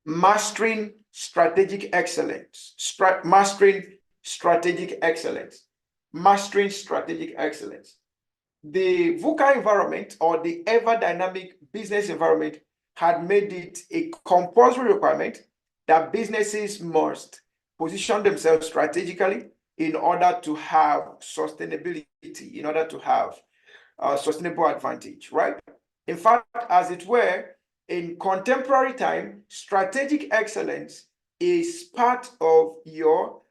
Mastering strategic excellence. Mastering strategic excellence. Mastering strategic excellence. The VUCA environment, or the ever dynamic business environment, had made it a compulsory requirement that businesses must position themselves strategically in order to have sustainability, in order to have sustainable advantage, right? In fact, as it were, in contemporary time, strategic excellence is part of your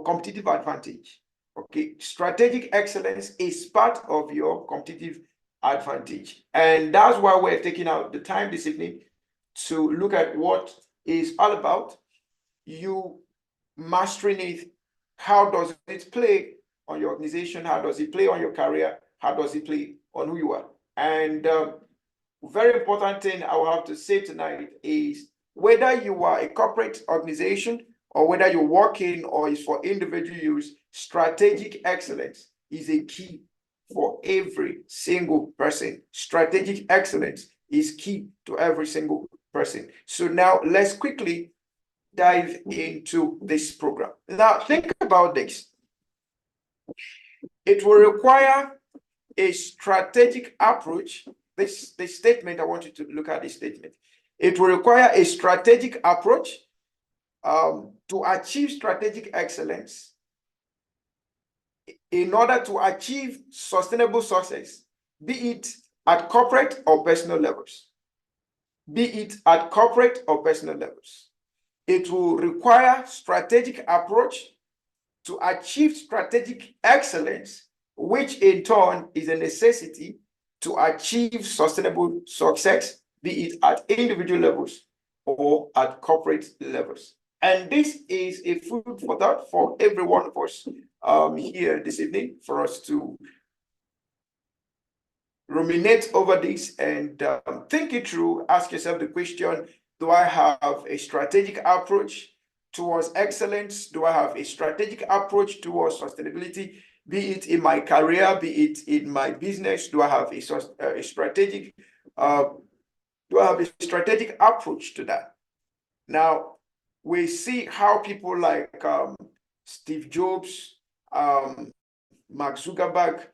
competitive advantage. Okay, strategic excellence is part of your competitive advantage, and that's why we're taking out the time this evening to look at what is all about you mastering it. How does it play on your organization? How does it play on your career? How does it play on who you are? And very important thing I will have to say tonight is whether you are a corporate organization or whether you're working or is for individual use, strategic excellence is a key for every single person. Strategic excellence is key to every single person. So now let's quickly dive into this program. Now think about this. It will require a strategic approach. This statement, I want you to look at this statement. It will require a strategic approach to achieve strategic excellence in order to achieve sustainable success, be it at corporate or personal levels. Be it at corporate or personal levels. It will require strategic approach to achieve strategic excellence, which in turn is a necessity to achieve sustainable success, be it at individual levels or at corporate levels. And this is a food for thought for every one of us here this evening, for us to ruminate over this and think it through. Ask yourself the question, do I have a strategic approach towards excellence? Do I have a strategic approach towards sustainability? Be it in my career, be it in my business, do I have a strategic approach to that? Now, we see how people like Steve Jobs, Mark Zuckerberg,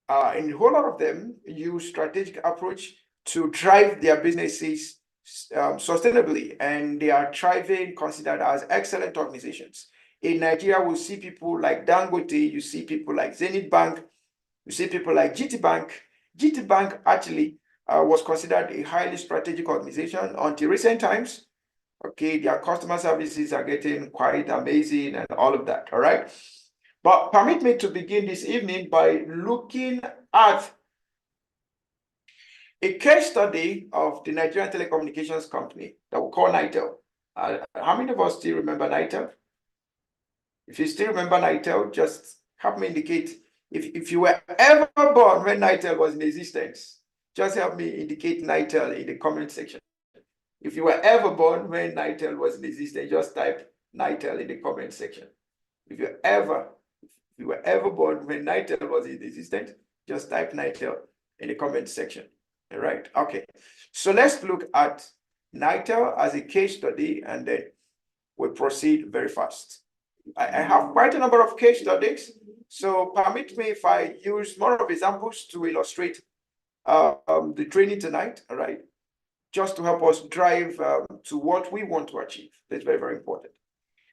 and a whole lot of them use strategic approach to drive their businesses sustainably, and they are thriving, considered as excellent organizations. In Nigeria, we see people like Dangote, you see people like Zenith Bank, you see people like GT Bank. GT Bank actually was considered a highly strategic organization until recent times. Okay, their customer services are getting quite amazing and all of that, all right? But permit me to begin this evening by looking at a case study of the Nigerian telecommunications company that we call Nitel. How many of us still remember Nitel? If you still remember Nitel, just help me indicate. If you were ever born when Nitel was in existence, just help me indicate Nitel in the comment section. If you were ever born when Nitel was in existence, just type Nitel in the comment section. If you were ever born when Nitel was in existence, just type Nitel in the comment section. All right, okay. So let's look at Nitel as a case study, and then we'll proceed very fast. I have quite a number of case studies, so permit me if I use more of examples to illustrate the training tonight, all right? Just to help us drive to what we want to achieve. That's very, very important.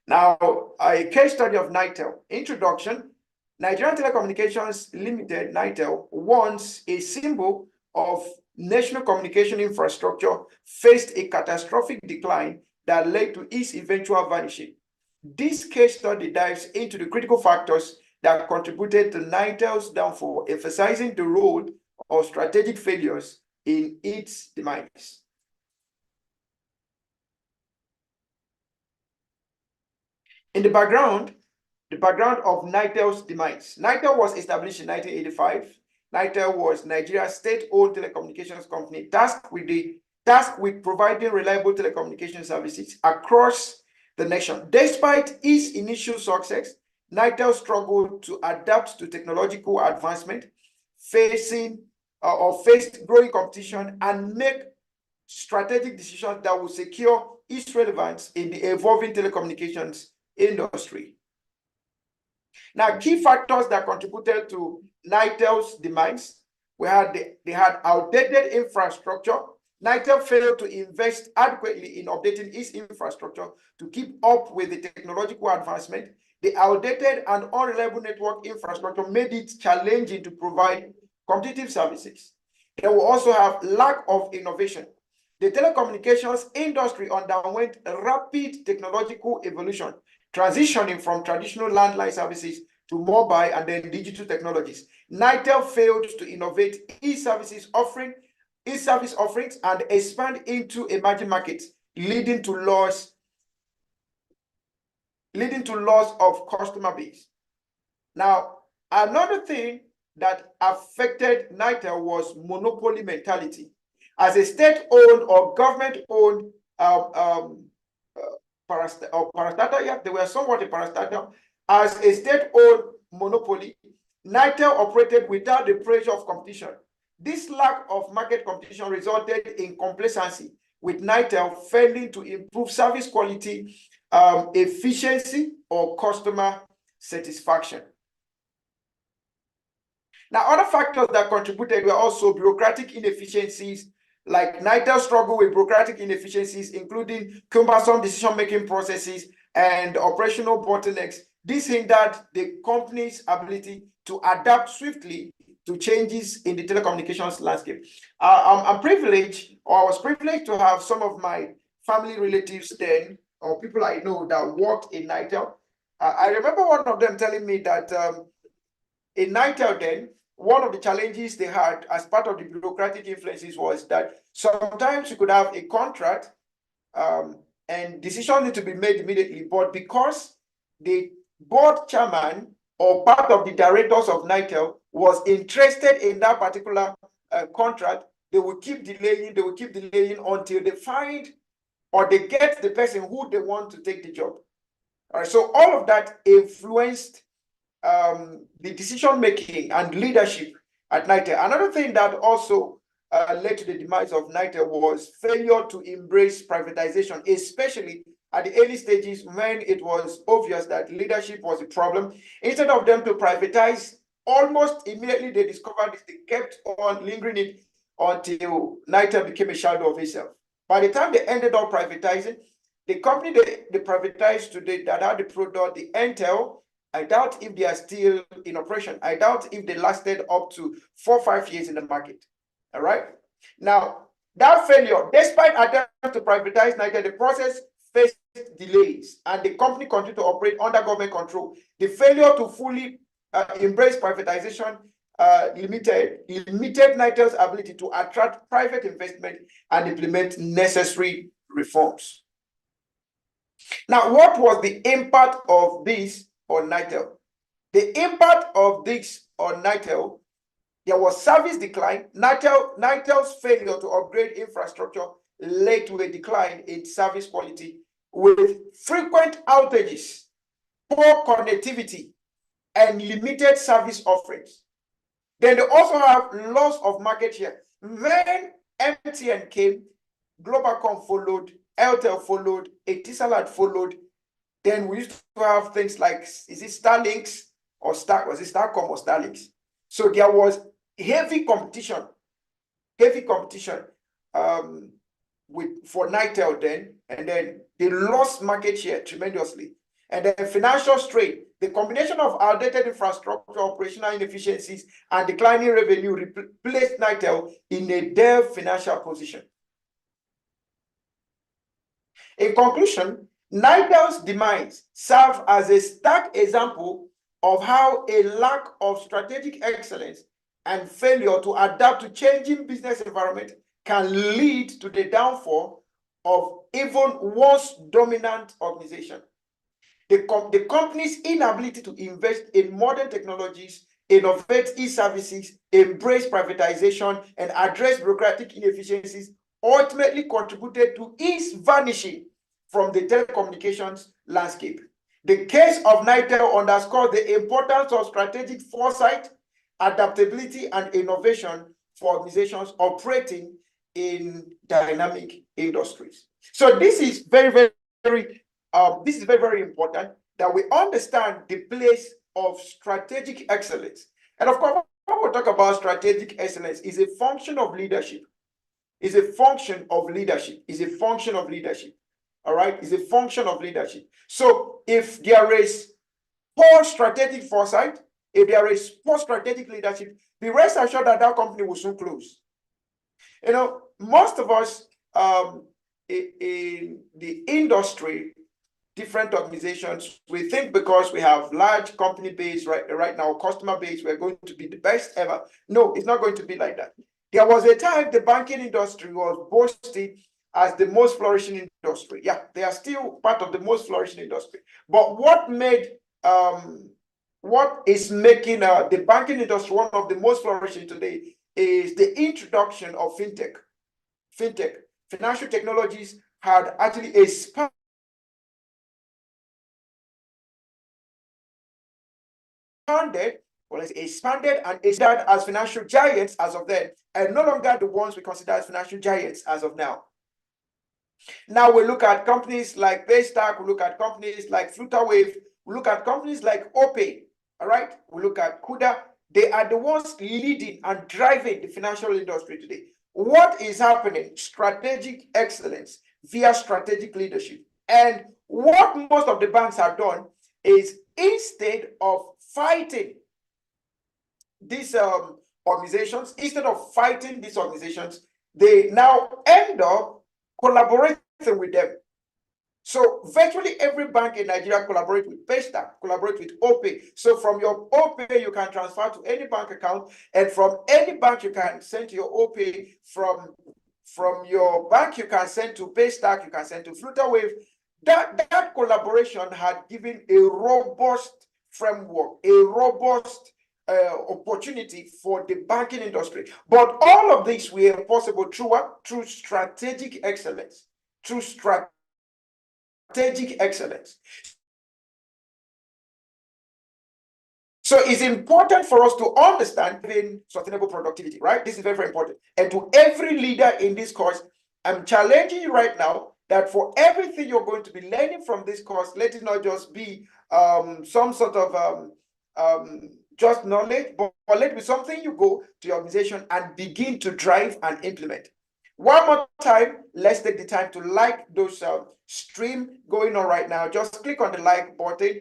Now, a case study of Nitel. Introduction. Nigerian Telecommunications Limited, Nitel, once a symbol of national communication infrastructure, faced a catastrophic decline that led to its eventual vanishing. This case study dives into the critical factors that contributed to Nitel's downfall, emphasizing the role of strategic failures in its demise. In the background of Nitel's demise. Nitel was established in 1985. Nitel was Nigeria's state-owned telecommunications company tasked with providing reliable telecommunication services across the nation. Despite its initial success, Nitel struggled to adapt to technological advancement, faced growing competition, and make strategic decisions that will secure its relevance in the evolving telecommunications industry. Now, key factors that contributed to Nitel's demise, they had outdated infrastructure. Nitel failed to invest adequately in updating its infrastructure to keep up with the technological advancement. The outdated and unreliable network infrastructure made it challenging to provide competitive services. They will also have lack of innovation. The telecommunications industry underwent rapid technological evolution, transitioning from traditional landline services to mobile and then digital technologies. Nitel failed to innovate its service offerings and expand into emerging markets, leading to loss of customer base. Now, another thing that affected Nitel was monopoly mentality. As a state-owned or government-owned parastatal, they were somewhat a parastatal. As a state-owned monopoly, Nitel operated without the pressure of competition. This lack of market competition resulted in complacency, with Nitel failing to improve service quality, efficiency, or customer satisfaction. Now, other factors that contributed were also bureaucratic inefficiencies, like Nitel struggled with bureaucratic inefficiencies, including cumbersome decision-making processes and operational bottlenecks. This hindered the company's ability to adapt swiftly to changes in the telecommunications landscape. I was privileged to have some of my family relatives then, or people I know that worked in Nitel. I remember one of them telling me that in Nitel then, one of the challenges they had as part of the bureaucratic influences was that sometimes you could have a contract and decisions need to be made immediately, but because the board chairman or part of the directors of Nitel was interested in that particular contract, they will keep delaying until they find or they get the person who they want to take the job. All right, so all of that influenced the decision-making and leadership at Nitel. Another thing that also led to the demise of Nitel was failure to embrace privatization, especially at the early stages when it was obvious that leadership was a problem. Instead of them to privatize, almost immediately they discovered this, they kept on lingering it until Nitel became a shadow of itself. By the time they ended up privatizing, the company they privatized today that had the product, the Intel, I doubt if they are still in operation. I doubt if they lasted up to 4 or 5 years in the market. All right. Now, that failure, despite attempts to privatize Nigeria, the process faced delays and the company continued to operate under government control. The failure to fully embrace privatization limited Nitel's ability to attract private investment and implement necessary reforms. Now, what was the impact of this on Nitel? The impact of this on Nitel, there was service decline. Nitel's failure to upgrade infrastructure led to a decline in service quality with frequent outages, poor connectivity, and limited service offerings. Then they also have loss of market share. When MTN came, Globalcom followed, Airtel followed, Etisalat followed. Then we used to have things like, is it Starlinks or was it Starcom or Starlinks? So there was heavy competition for Nitel then, and then they lost market share tremendously. And then financial strain, the combination of outdated infrastructure, operational inefficiencies, and declining revenue placed Nitel in a dire financial position. In conclusion, Nitel's demise serves as a stark example of how a lack of strategic excellence and failure to adapt to changing business environment can lead to the downfall of even once dominant organization. The company's inability to invest in modern technologies, innovate e-services, embrace privatization, and address bureaucratic inefficiencies ultimately contributed to its vanishing from the telecommunications landscape. The case of Nitel underscores the importance of strategic foresight, adaptability, and innovation for organizations operating in dynamic industries. So this is very, very important that we understand the place of strategic excellence. And of course, when we talk about strategic excellence, is a function of leadership. Is a function of leadership. Is a function of leadership. All right, is a function of leadership. So if there is poor strategic foresight, if there is poor strategic leadership, be rest assured that that company will soon close. You know, most of us in the industry, different organizations, we think because we have large company base right now, customer base, we're going to be the best ever. No, it's not going to be like that. There was a time the banking industry was boasted as the most flourishing industry. Yeah, they are still part of the most flourishing industry. But what is making the banking industry one of the most flourishing today is the introduction of fintech. Financial technologies had actually expanded and expanded as financial giants as of then, and no longer the ones we consider as financial giants as of now. Now we look at companies like Paystack, we look at companies like Flutterwave, we look at companies like OPay, all right? We look at Kuda. They are the ones leading and driving the financial industry today. What is happening? Strategic excellence via strategic leadership. And what most of the banks have done is, instead of fighting these organizations, they now end up collaborating with them. So virtually every bank in Nigeria collaborates with Paystack, collaborates with OPay. So from your OPay, you can transfer to any bank account, and from any bank you can send to your OPay. From your bank, you can send to Paystack, you can send to Flutterwave. That collaboration had given a robust framework, a robust opportunity for the banking industry. But all of this were possible through what? Through strategic excellence. Through strategic excellence. So it's important for us to understand sustainable productivity, right? This is very, very important. And to every leader in this course, I'm challenging you right now that for everything you're going to be learning from this course, let it not just be some sort of just knowledge, but let it be something you go to your organization and begin to drive and implement. One more time, let's take the time to like those stream going on right now. Just click on the like button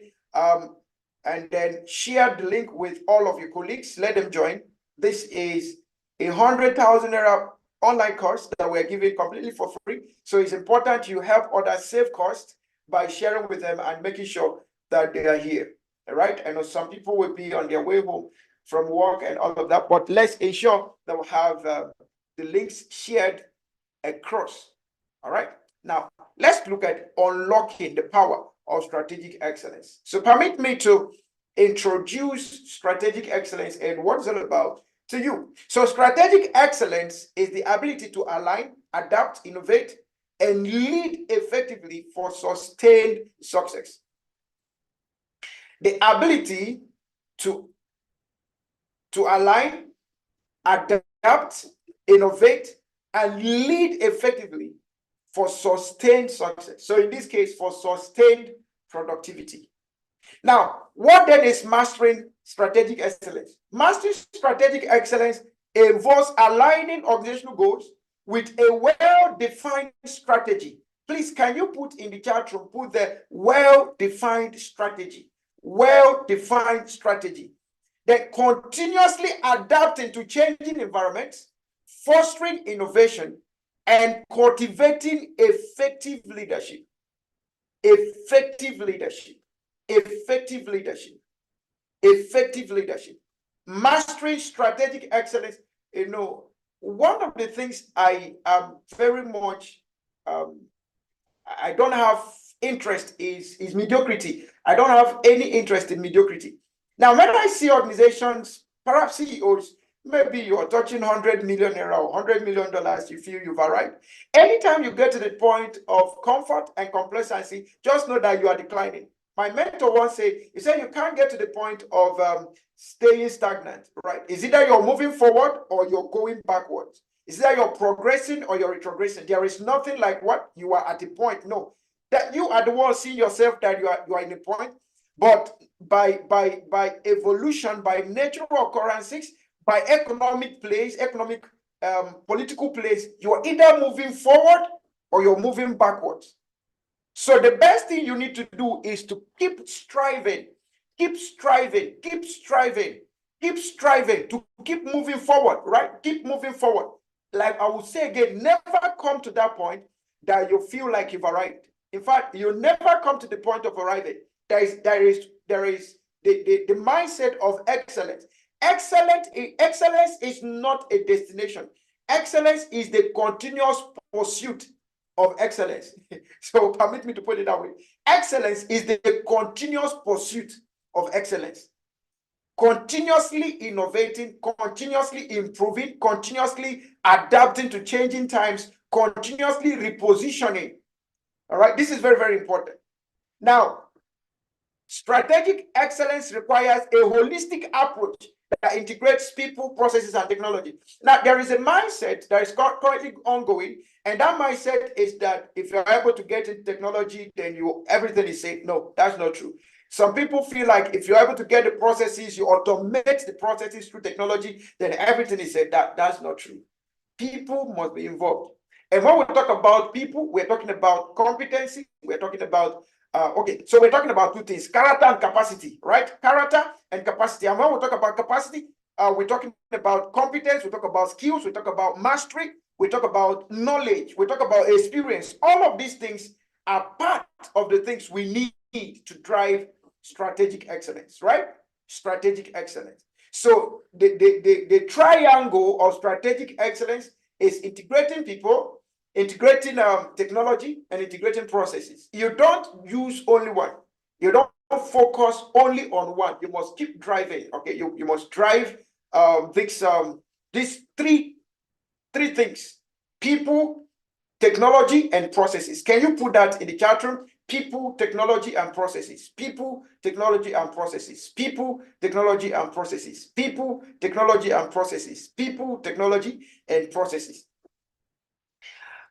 and then share the link with all of your colleagues. Let them join. This is 100,000 naira online course that we're giving completely for free. So it's important you help others save costs by sharing with them and making sure that they are here. All right. I know some people will be on their way home from work and all of that, but let's ensure that we have the links shared across. All right. Now let's look at unlocking the power of strategic excellence. So permit me to introduce strategic excellence and what it's all about to you. So strategic excellence is the ability to align, adapt, innovate, and lead effectively for sustained success. The ability to align, adapt, innovate, and lead effectively for sustained success. So in this case, for sustained productivity. Now, what then is mastering strategic excellence? Mastering strategic excellence involves aligning organizational goals with a well-defined strategy. Please, can you put in the chat room, put the well-defined strategy, well-defined strategy. Then continuously adapting to changing environments, fostering innovation, and cultivating effective leadership. Effective leadership. Effective leadership. Effective leadership. Mastering strategic excellence. You know, one of the things I am very much I don't have interest is mediocrity. I don't have any interest in mediocrity. Now, when I see organizations, perhaps CEOs, maybe you're touching 100 million naira or $100 million, you feel you've arrived. Anytime you get to the point of comfort and complacency, just know that you are declining. My mentor once said, he said, you can't get to the point of staying stagnant, right? It's either you're moving forward or you're going backwards. It's either you're progressing or you're retrogressing. There is nothing like what you are at a point. No, that you are the one seeing yourself that you are in a point, but by evolution, by natural occurrences, by economic plays, economic political plays, you are either moving forward or you're moving backwards. So the best thing you need to do is to keep striving, keep striving, keep striving, keep striving to keep moving forward, right? Keep moving forward. Like I will say again, never come to that point that you feel like you've arrived. In fact, you never come to the point of arriving. There is the mindset of excellence. Excellence is not a destination. Excellence is the continuous pursuit of excellence. So permit me to put it that way. Excellence is the continuous pursuit of excellence. Continuously innovating, continuously improving, continuously adapting to changing times, continuously repositioning. All right, this is very, very important. Now, strategic excellence requires a holistic approach that integrates people, processes, and technology. Now, there is a mindset that is currently ongoing, and that mindset is that if you're able to get into technology, then everything is safe. No, that's not true. Some people feel like if you're able to get the processes, you automate the processes through technology, then everything is safe. That's not true. People must be involved. And when we talk about people, we're talking about competency, we're talking about okay, so we're talking about two things, character and capacity, right? Character and capacity. And when we talk about capacity, we're talking about competence, we talk about skills, we talk about mastery, we talk about knowledge, we talk about experience. All of these things are part of the things we need to drive strategic excellence, right? Strategic excellence. So the triangle of strategic excellence is integrating people, integrating technology, and integrating processes. You don't use only one. You don't focus only on one. You must keep driving. Okay, you must drive these three things: people, technology, and processes. Can you put that in the chat room? People, technology, and processes. People, technology, and processes. People, technology, and processes. People, technology, and processes. People, technology, and processes.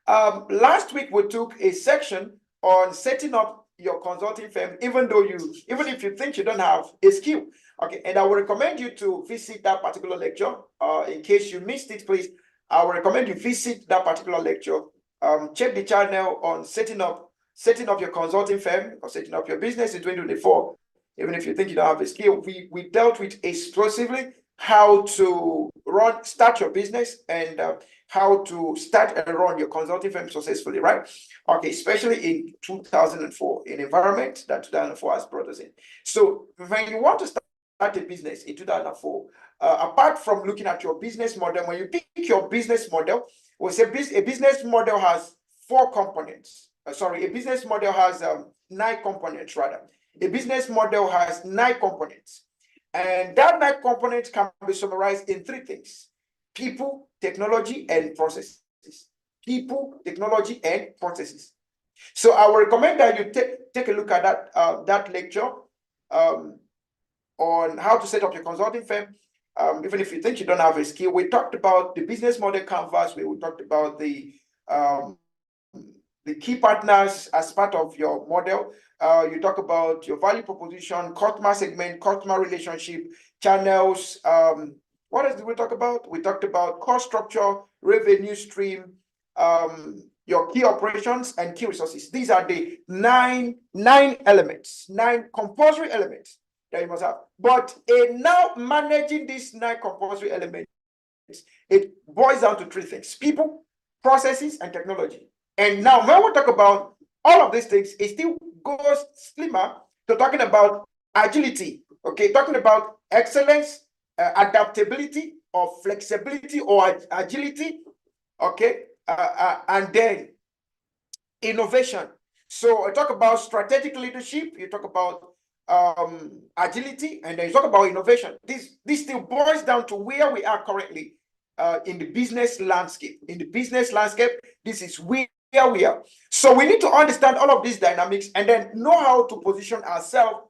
Last week we took a section on setting up your consulting firm, even if you think you don't have a skill. Okay, and I would recommend you to visit that particular lecture. In case you missed it, please, I would recommend you visit that particular lecture. Check the channel on setting up your consulting firm or setting up your business in 2024. Even if you think you don't have a skill, we dealt with explosively how to start your business and how to start and run your consulting firm successfully, right? Okay, especially in 2004, an environment that 2004 has brought us in. So when you want to start a business in 2004, apart from looking at your business model, when you pick your business model, we say a business model has 4 components. A business model has 9 components, rather. A business model has 9 components. And that 9 components can be summarized in 3 things: people, technology, and processes. People, technology, and processes. So I would recommend that you take a look at that lecture on how to set up your consulting firm. Even if you think you don't have a skill, we talked about the business model canvas, where we talked about the key partners as part of your model. You talk about your value proposition, customer segment, customer relationship, channels. What else did we talk about? We talked about cost structure, revenue stream, your key operations, and key resources. These are the nine elements, 9 compulsory elements that you must have. But now managing these 9 compulsory elements, it boils down to 3 things: people, processes, and technology. And now when we talk about all of these things, it still goes slimmer to talking about agility, okay, talking about excellence, adaptability, or flexibility, or agility, okay, and then innovation. So I talk about strategic leadership, you talk about agility, and then you talk about innovation. This still boils down to where we are currently in the business landscape. In the business landscape, this is where we are. So we need to understand all of these dynamics and then know how to position ourselves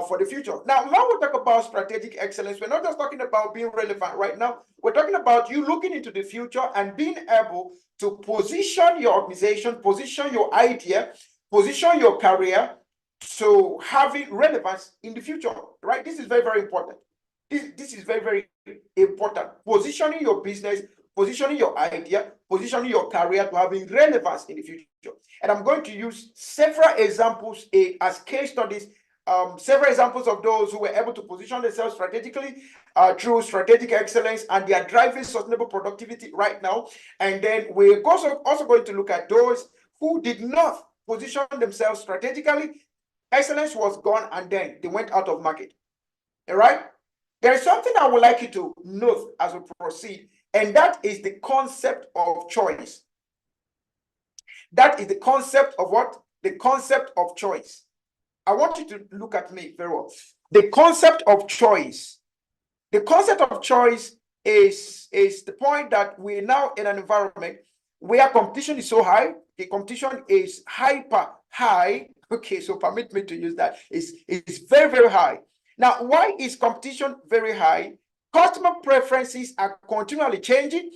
for the future. Now, when we talk about strategic excellence, we're not just talking about being relevant right now. We're talking about you looking into the future and being able to position your organization, position your idea, position your career to having relevance in the future, right? This is very, very important. This is very, very important. Positioning your business, positioning your idea, positioning your career to having relevance in the future. And I'm going to use several examples as case studies, several examples of those who were able to position themselves strategically through strategic excellence, and they are driving sustainable productivity right now. And then we're also going to look at those who did not position themselves strategically. Excellence was gone, and then they went out of market. All right? There is something I would like you to note as we proceed, and that is the concept of choice. That is the concept of what? The concept of choice. I want you to look at me very well. The concept of choice. The concept of choice is the point that we're now in an environment where competition is so high. The competition is hyper high. Okay, so permit me to use that. It's very, very high. Now, why is competition very high? Customer preferences are continually changing.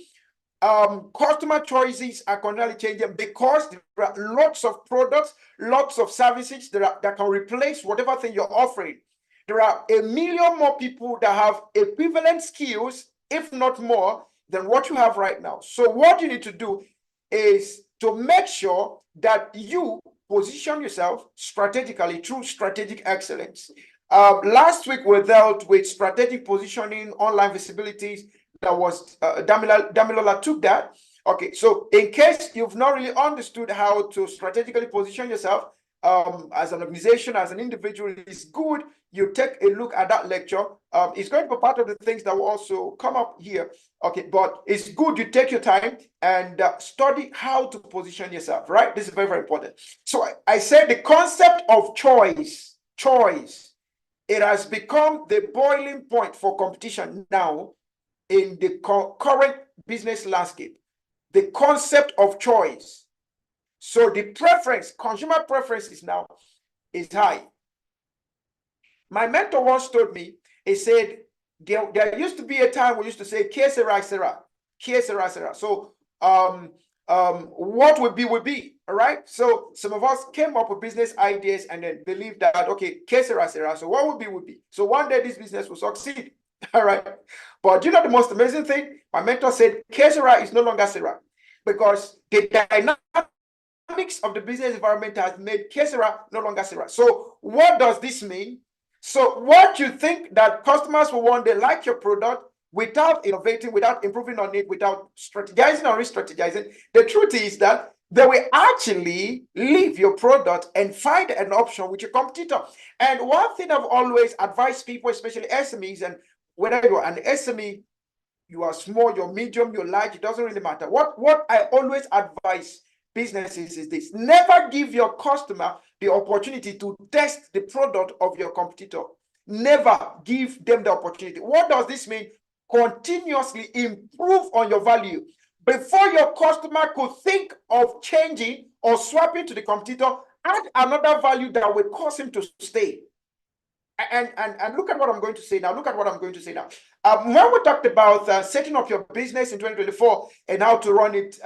Customer choices are continually changing because there are lots of products, lots of services that can replace whatever thing you're offering. There are 1 million more people that have equivalent skills, if not more, than what you have right now. So what you need to do is to make sure that you position yourself strategically through strategic excellence. Last week, we dealt with strategic positioning, online visibilities. That was Damilola took that. Okay, so in case you've not really understood how to strategically position yourself as an organization, as an individual, it's good you take a look at that lecture. It's going to be part of the things that will also come up here. Okay, but it's good you take your time and study how to position yourself, right? This is very, very important. So I said the concept of choice, it has become the boiling point for competition now in the current business landscape. The concept of choice. So the preference, consumer preferences now is high. My mentor once told me, he said, there used to be a time we used to say, que sera, sera. So what would be, all right? So some of us came up with business ideas and then believed that, okay, que sera, sera. So what would be. So one day this business will succeed, all right? But you know the most amazing thing? My mentor said, que sera is no longer sera, because the dynamics of the business environment has made que sera no longer sera. So what does this mean? So what you think that customers will want, they like your product without innovating, without improving on it, without strategizing or re-strategizing. The truth is that they will actually leave your product and find an option with your competitor. And one thing I've always advised people, especially SMEs, and whether you're an SME, you are small, you're medium, you're large, it doesn't really matter. What I always advise businesses is this: never give your customer the opportunity to test the product of your competitor. Never give them the opportunity. What does this mean? Continuously improve on your value. Before your customer could think of changing or swapping to the competitor, add another value that will cause him to stay. And look at what I'm going to say now. When we talked about setting up your business in 2024 and how to run it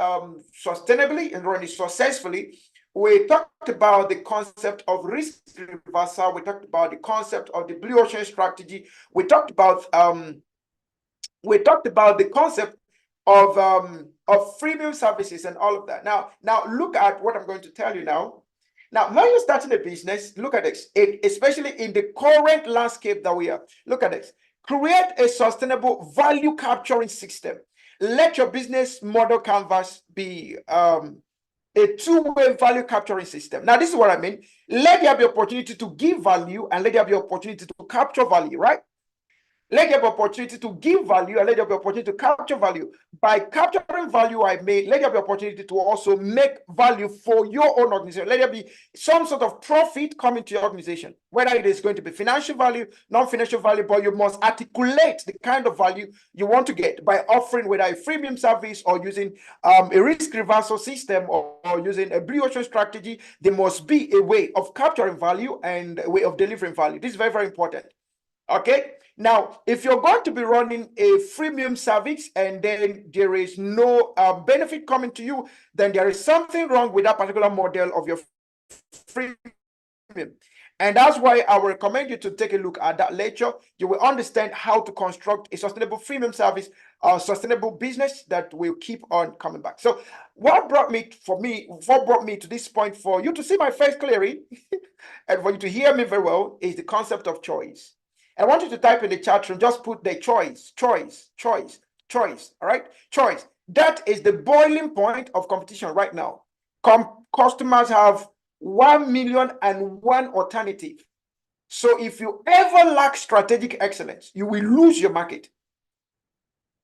sustainably and run it successfully, we talked about the concept of risk reversal. We talked about the concept of the blue ocean strategy. We talked about the concept of freemium services and all of that. Now look at what I'm going to tell you now. Now, when you're starting a business, look at this, especially in the current landscape that we are. Look at this. Create a sustainable value capturing system. Let your business model canvas be a two-way value capturing system. Now, this is what I mean. Let there be opportunity to give value and let there be opportunity to capture value, right? Let there be opportunity to give value, and let there be opportunity to capture value. By capturing value I made, let there be opportunity to also make value for your own organization. Let there be some sort of profit coming to your organization, whether it is going to be financial value, non-financial value, but you must articulate the kind of value you want to get by offering whether a freemium service or using a risk reversal system or using a blue ocean strategy. There must be a way of capturing value and a way of delivering value. This is very, very important. Okay. Now, if you're going to be running a freemium service and then there is no benefit coming to you, then there is something wrong with that particular model of your freemium. And that's why I will recommend you to take a look at that lecture. You will understand how to construct a sustainable freemium service, a sustainable business that will keep on coming back. So what brought me to this point for you to see my face clearly and for you to hear me very well is the concept of choice. I want you to type in the chat room, just put the choice, all right? Choice. That is the boiling point of competition right now. Customers have 1,000,001 alternative. So if you ever lack strategic excellence, you will lose your market.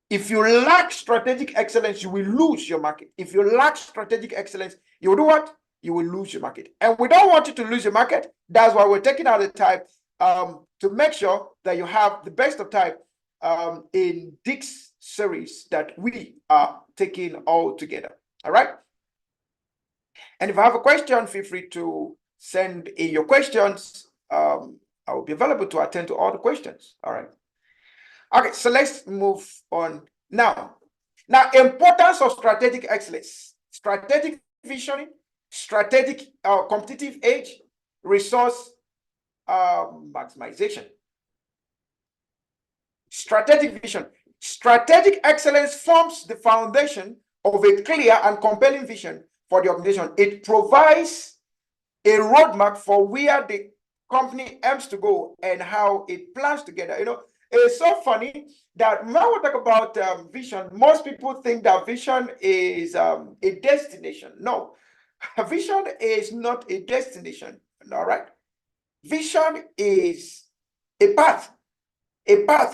If you lack strategic excellence, you will lose your market. If you lack strategic excellence, you will do what? You will lose your market. And we don't want you to lose your market. That's why we're taking out the time to make sure that you have the best of time in this series that we are taking all together. All right. And if I have a question, feel free to send in your questions. I will be available to attend to all the questions. All right. Okay, so let's move on now. Now, importance of strategic excellence, strategic visioning, strategic competitive edge, resource maximization. Strategic vision. Strategic excellence forms the foundation of a clear and compelling vision for the organization. It provides a roadmap for where the company aims to go and how it plans together. You know, it's so funny that when we talk about vision, most people think that vision is a destination. No, vision is not a destination. All right. Vision is a path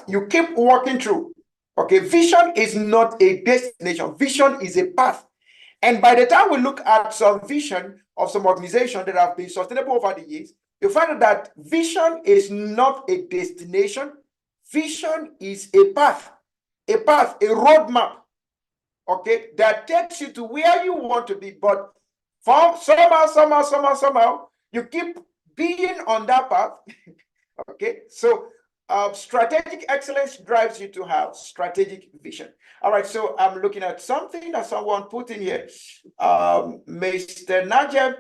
you keep walking through. Okay, vision is not a destination. Vision is a path. And by the time we look at some vision of some organizations that have been sustainable over the years, you find that vision is not a destination. Vision is a path, a roadmap, okay, that takes you to where you want to be. But somehow, you keep being on that path. Okay, so strategic excellence drives you to have strategic vision. All right, so I'm looking at something that someone put in here. Mr. Najib,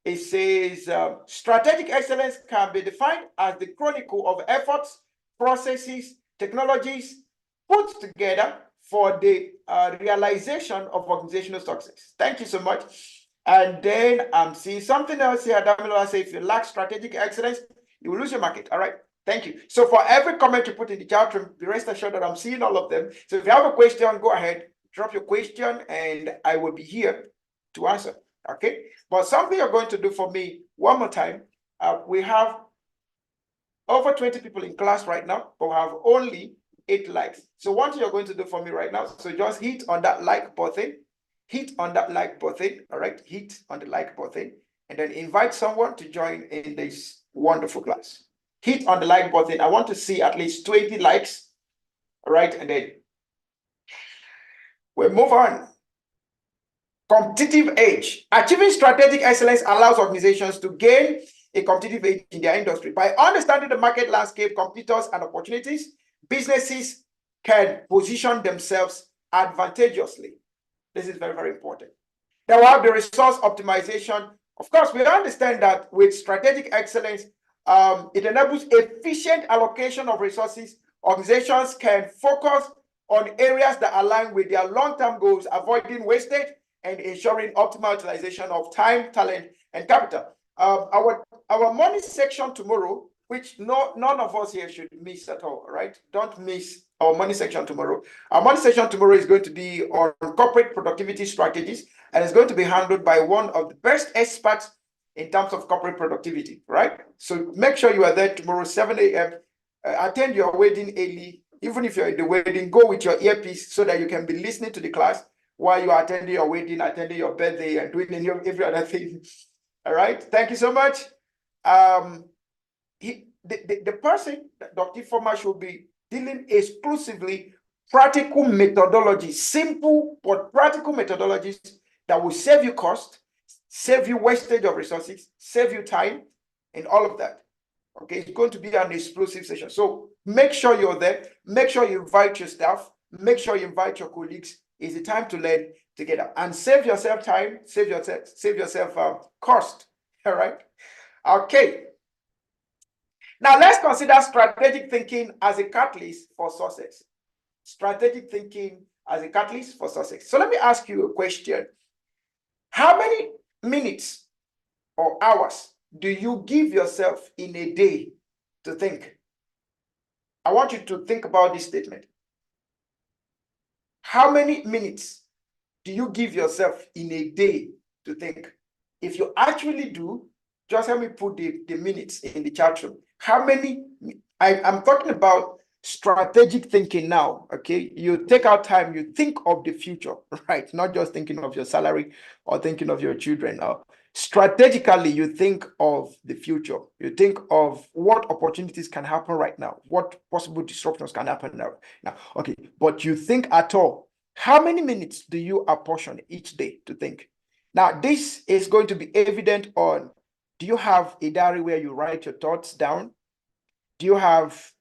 it says strategic excellence can be defined as the chronicle of efforts, processes, technologies put together for the realization of organizational success. Thank you so much. And then I'm seeing something else here. Damila says, if you lack strategic excellence, you will lose your market. All right. Thank you. So for every comment you put in the chat room, be rest assured that I'm seeing all of them. So if you have a question, go ahead, drop your question, and I will be here to answer. Okay. But something you're going to do for me one more time. We have over 20 people in class right now, but we have only 8 likes. So one thing you're going to do for me right now, so just hit on that like button. Hit on that like button. All right. Hit on the like button, and then invite someone to join in this wonderful class. Hit on the like button. I want to see at least 20 likes. All right. And then we'll move on. Competitive edge. Achieving strategic excellence allows organizations to gain a competitive edge in their industry. By understanding the market landscape, competitors, and opportunities, businesses can position themselves advantageously. This is very, very important. Then we have the resource optimization. Of course, we understand that with strategic excellence, it enables efficient allocation of resources. Organizations can focus on areas that align with their long-term goals, avoiding wastage and ensuring optimal utilization of time, talent, and capital. Our money section tomorrow, which none of us here should miss at all, right? Don't miss our money section tomorrow. Our money section tomorrow is going to be on corporate productivity strategies, and it's going to be handled by one of the best experts in terms of corporate productivity, right? So make sure you are there tomorrow, 7 a.m. attend your wedding early. Even if you're at the wedding, go with your earpiece so that you can be listening to the class while you are attending your wedding, attending your birthday, and doing every other thing. All right. Thank you so much. The person, Dr. Former, should be dealing exclusively practical methodology, simple but practical methodologies that will save you cost, save you wastage of resources, save you time, and all of that. Okay, it's going to be an explosive session. So make sure you're there. Make sure you invite your staff. Make sure you invite your colleagues. It's the time to learn together and save yourself time, save yourself cost. All right. Okay. Now let's consider strategic thinking as a catalyst for success. Strategic thinking as a catalyst for success. So let me ask you a question. How many minutes or hours do you give yourself in a day to think? I want you to think about this statement. How many minutes do you give yourself in a day to think? If you actually do, just help me put the minutes in the chat room. How many? I'm talking about strategic thinking now, okay? You take out time, you think of the future, right? Not just thinking of your salary or thinking of your children. Strategically, you think of the future. You think of what opportunities can happen right now, what possible disruptions can happen now. Okay, but you think at all. How many minutes do you apportion each day to think? Now, this is going to be evident on, do you have a diary where you write your thoughts down? Do you have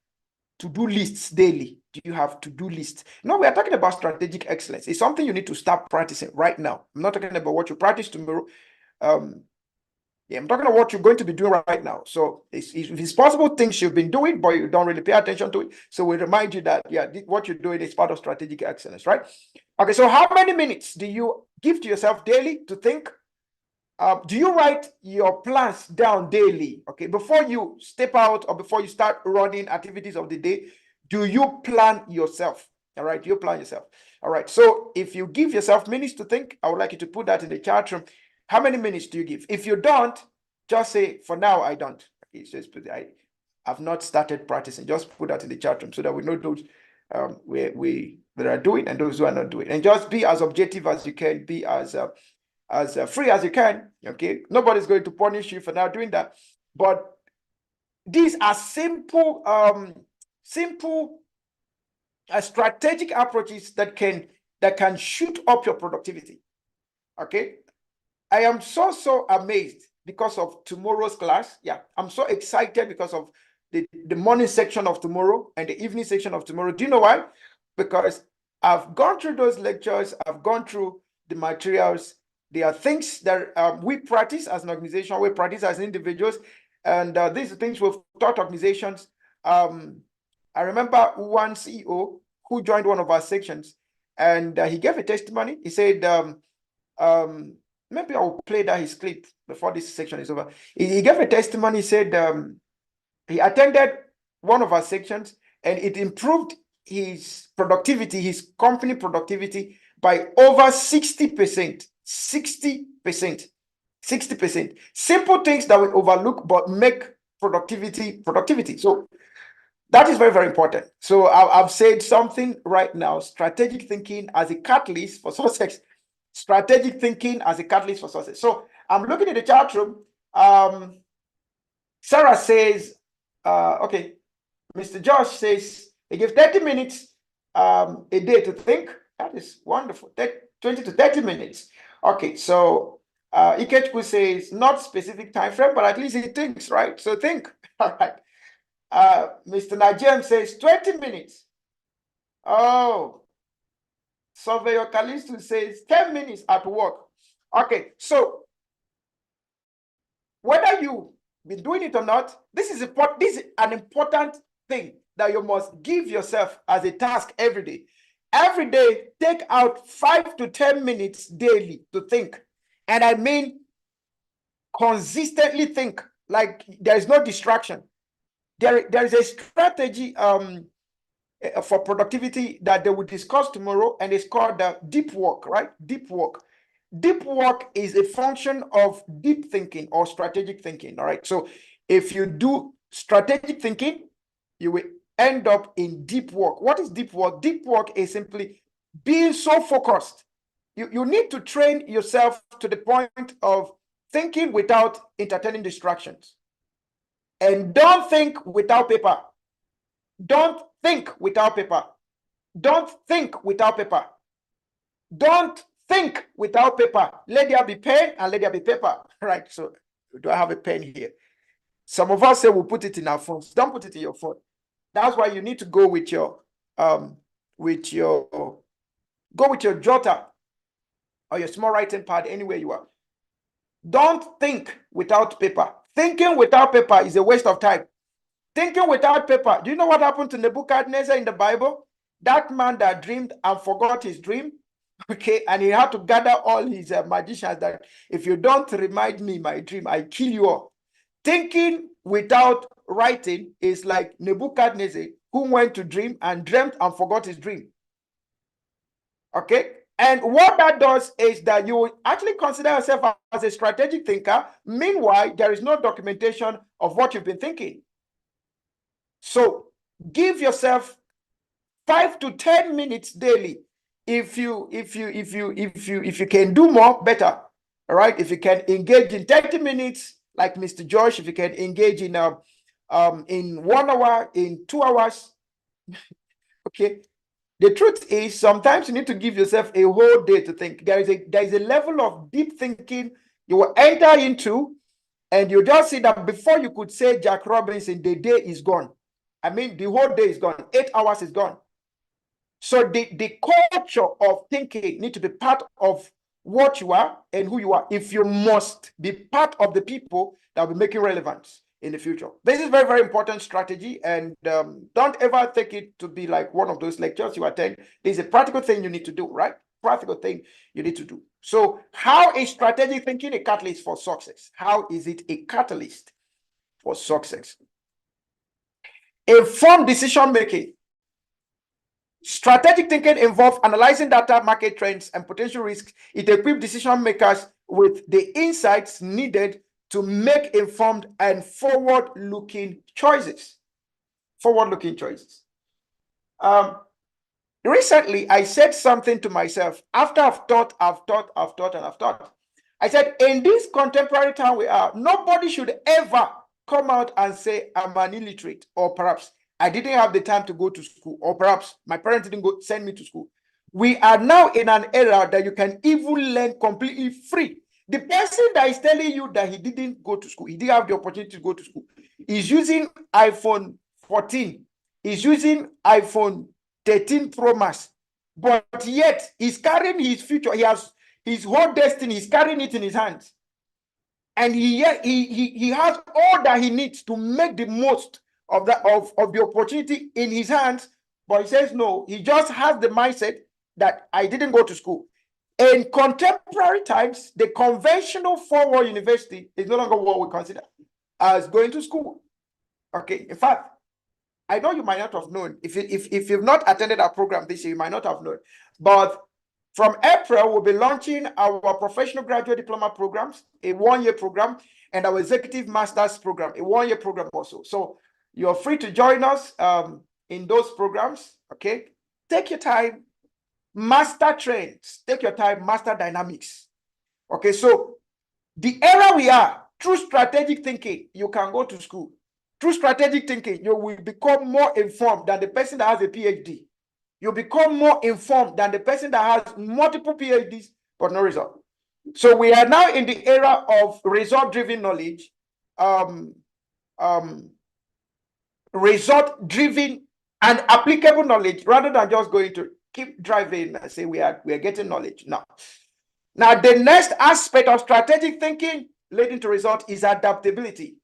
to-do lists daily? Do you have to-do lists? No, we are talking about strategic excellence. It's something you need to start practicing right now. I'm not talking about what you practice tomorrow. I'm talking about what you're going to be doing right now. So if it's possible, things you've been doing, but you don't really pay attention to it. So we remind you that, what you're doing is part of strategic excellence, right? Okay, so how many minutes do you give to yourself daily to think? Do you write your plans down daily? Okay, before you step out or before you start running activities of the day, do you plan yourself? All right, you plan yourself. All right, so if you give yourself minutes to think, I would like you to put that in the chat room. How many minutes do you give? If you don't, just say, for now, I don't. Okay, so I've not started practicing. Just put that in the chat room so that we know those that are doing and those who are not doing. And just be as objective as you can, be as free as you can. Okay, nobody's going to punish you for not doing that. But these are simple strategic approaches that can shoot up your productivity. Okay, I am so amazed because of tomorrow's class. I'm so excited because of the morning section of tomorrow and the evening section of tomorrow. Do you know why? Because I've gone through those lectures, I've gone through the materials. There are things that we practice as an organization, we practice as individuals, and these are things we've taught organizations. I remember one CEO who joined one of our sections, and he gave a testimony. He said, maybe I'll play that his clip before this section is over. He gave a testimony. He said he attended one of our sections, and it improved his productivity, his company productivity, by over 60%. 60%. Simple things that we overlook but make productivity. So that is very, very important. So I've said something right now: strategic thinking as a catalyst for success. Strategic thinking as a catalyst for success. So I'm looking at the chat room. Sarah says, okay, Mr. Josh says he gives 30 minutes a day to think. That is wonderful. 20 to 30 minutes. Okay, so Ikechku says not specific time frame, but at least he thinks, right? So think. All right. Mr. Najem says 20 minutes. Oh, Surveyor Kalistu says 10 minutes at work. Okay, so whether you've been doing it or not, this is an important thing that you must give yourself as a task every day. Every day, take out 5 to 10 minutes daily to think. And I mean, consistently think, like there is no distraction. There is a strategy for productivity that they will discuss tomorrow, and it's called deep work, right? Deep work. Deep work is a function of deep thinking or strategic thinking, all right? So if you do strategic thinking, you will end up in deep work. What is deep work? Deep work is simply being so focused. You need to train yourself to the point of thinking without entertaining distractions. And don't think without paper. Don't think without paper. Don't think without paper. Don't think without paper. Let there be pen and let there be paper. Right. So do I have a pen here? Some of us say we'll put it in our phones. Don't put it in your phone. That's why you need to go with your jotter or your small writing pad anywhere you are. Don't think without paper. Thinking without paper is a waste of time. Thinking without paper. Do you know what happened to Nebuchadnezzar in the Bible? That man that dreamed and forgot his dream. Okay, and he had to gather all his magicians that if you don't remind me my dream, I kill you all. Thinking without writing is like Nebuchadnezzar, who went to dream and dreamt and forgot his dream. Okay, and what that does is that you actually consider yourself as a strategic thinker. Meanwhile, there is no documentation of what you've been thinking. So give yourself 5 to 10 minutes daily. If you can do more, better. All right. If you can engage in 30 minutes, like Mr. Josh, if you can engage in 1 hour, in 2 hours. Okay. The truth is, sometimes you need to give yourself a whole day to think. There is a level of deep thinking you will enter into, and you just see that before you could say Jack Robinson, the day is gone. I mean, the whole day is gone. 8 hours is gone. So the culture of thinking need to be part of what you are and who you are. If you must be part of the people that will make you relevant in the future. This is very, very important strategy, and don't ever take it to be like one of those lectures you attend. There's a practical thing you need to do, right? Practical thing you need to do. So how is strategic thinking a catalyst for success? How is it a catalyst for success? Informed decision making. Strategic thinking involves analyzing data, market trends, and potential risks. It equips decision makers with the insights needed to make informed and forward-looking choices. Forward-looking choices. Recently, I said something to myself after I've thought. I said, in this contemporary time we are, nobody should ever come out and say, I'm an illiterate, or perhaps I didn't have the time to go to school, or perhaps my parents didn't send me to school. We are now in an era that you can even learn completely free. The person that is telling you that he didn't go to school, he didn't have the opportunity to go to school, is using iPhone 14, is using iPhone 13 Pro Max, but yet he's carrying his future. He has his whole destiny, he's carrying it in his hands. And he has all that he needs to make the most of the opportunity in his hands, but he says no. He just has the mindset that I didn't go to school. In contemporary times, the conventional formal university is no longer what we consider as going to school. Okay, in fact, I know you might not have known. If you've not attended our program this year, you might not have known. But from April, we'll be launching our professional graduate diploma programs, a 1-year program, and our executive master's program, a 1-year program also. So you're free to join us in those programs. Okay, take your time, master trends, take your time, master dynamics. Okay, so the era we are, through strategic thinking, you can go to school. Through strategic thinking, you will become more informed than the person that has a PhD. You become more informed than the person that has multiple PhDs but no result. So we are now in the era of result-driven knowledge, result-driven and applicable knowledge, rather than just going to keep driving and say we are getting knowledge. Now, the next aspect of strategic thinking leading to result is adaptability.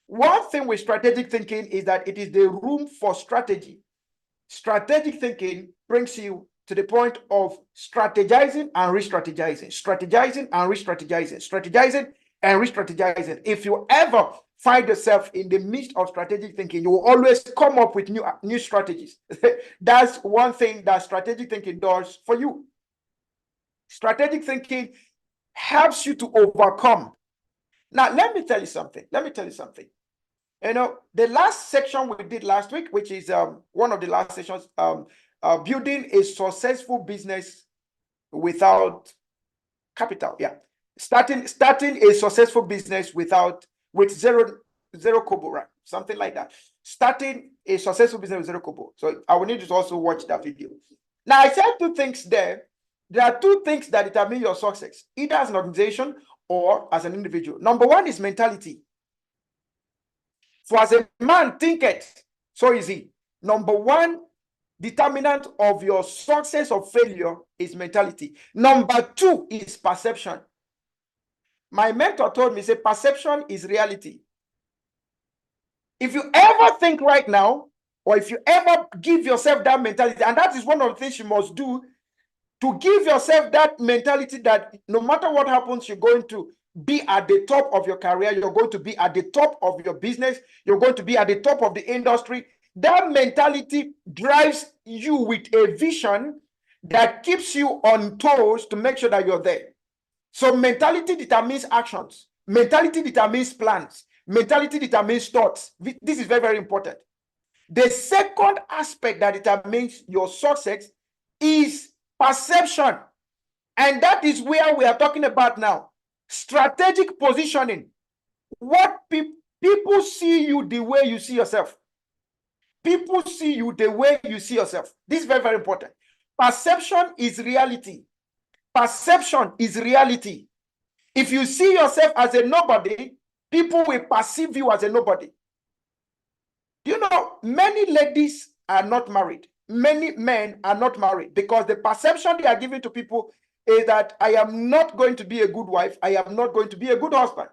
One thing with strategic thinking is that it is the room for strategy. Strategic thinking brings you to the point of strategizing and re-strategizing, strategizing and re-strategizing, strategizing and re-strategizing. If you ever find yourself in the midst of strategic thinking, you will always come up with new strategies. That's one thing that strategic thinking does for you. Strategic thinking helps you to overcome. Now, let me tell you something. You know, the last section we did last week, which is one of the last sessions, building a successful business without capital. Yeah, starting a successful business with zero kobo, right? Something like that. Starting a successful business with zero kobo. So I will need to also watch that video. Now I said two things there. There are two things that determine your success, either as an organization or as an individual. Number one is mentality. For as a man thinketh, so is he. Number one determinant of your success or failure is mentality. Number two is perception. My mentor told me, say, perception is reality. If you ever think right now, or if you ever give yourself that mentality, and that is one of the things you must do, to give yourself that mentality that no matter what happens, you're going to be at the top of your career, you're going to be at the top of your business, you're going to be at the top of the industry. That mentality drives you with a vision that keeps you on toes to make sure that you're there. So mentality determines actions. Mentality determines plans. Mentality determines thoughts. This is very, very important. The second aspect that determines your success is perception. And that is where we are talking about now. Strategic positioning. What people see you the way you see yourself. People see you the way you see yourself. This is very, very important. Perception is reality. Perception is reality. If you see yourself as a nobody, people will perceive you as a nobody. You know, many ladies are not married. Many men are not married because the perception they are giving to people is that I am not going to be a good wife. I am not going to be a good husband.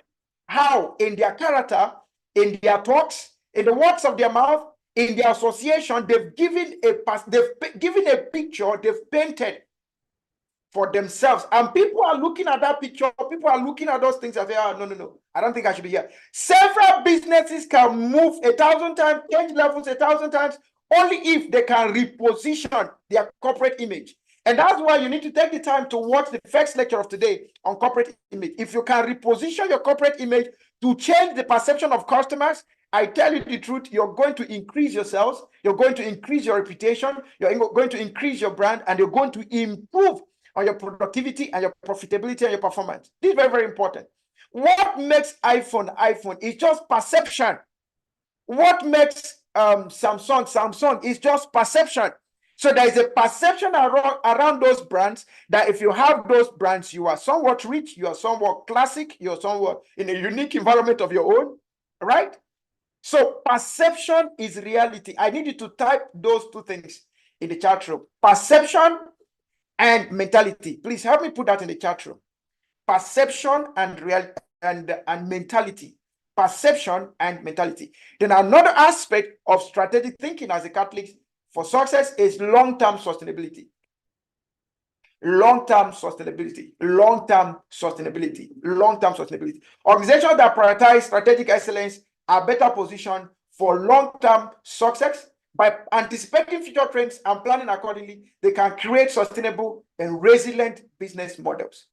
How? In their character, in their talks, in the words of their mouth, in their association, they've given a picture, they've painted for themselves. And people are looking at that picture, people are looking at those things and say, oh, no, I don't think I should be here. Several businesses can move 1,000 times, change levels 1,000 times, only if they can reposition their corporate image. And that's why you need to take the time to watch the first lecture of today on corporate image. If you can reposition your corporate image to change the perception of customers, I tell you the truth, you're going to increase your sales, you're going to increase your reputation, you're going to increase your brand, and you're going to improve on your productivity and your profitability and your performance. This is very, very important. What makes iPhone is just perception. What makes Samsung is just perception. So there is a perception around those brands that if you have those brands, you are somewhat rich, you are somewhat classic, you're somewhat in a unique environment of your own, right? So perception is reality. I need you to type those two things in the chat room. Perception and mentality. Please help me put that in the chat room. Perception and mentality. Perception and mentality. Then another aspect of strategic thinking as a Catholic for success is long-term sustainability. Long-term sustainability. Long-term sustainability. Long-term sustainability. Organizations that prioritize strategic excellence are better positioned for long-term success. By anticipating future trends and planning accordingly, they can create sustainable and resilient business models.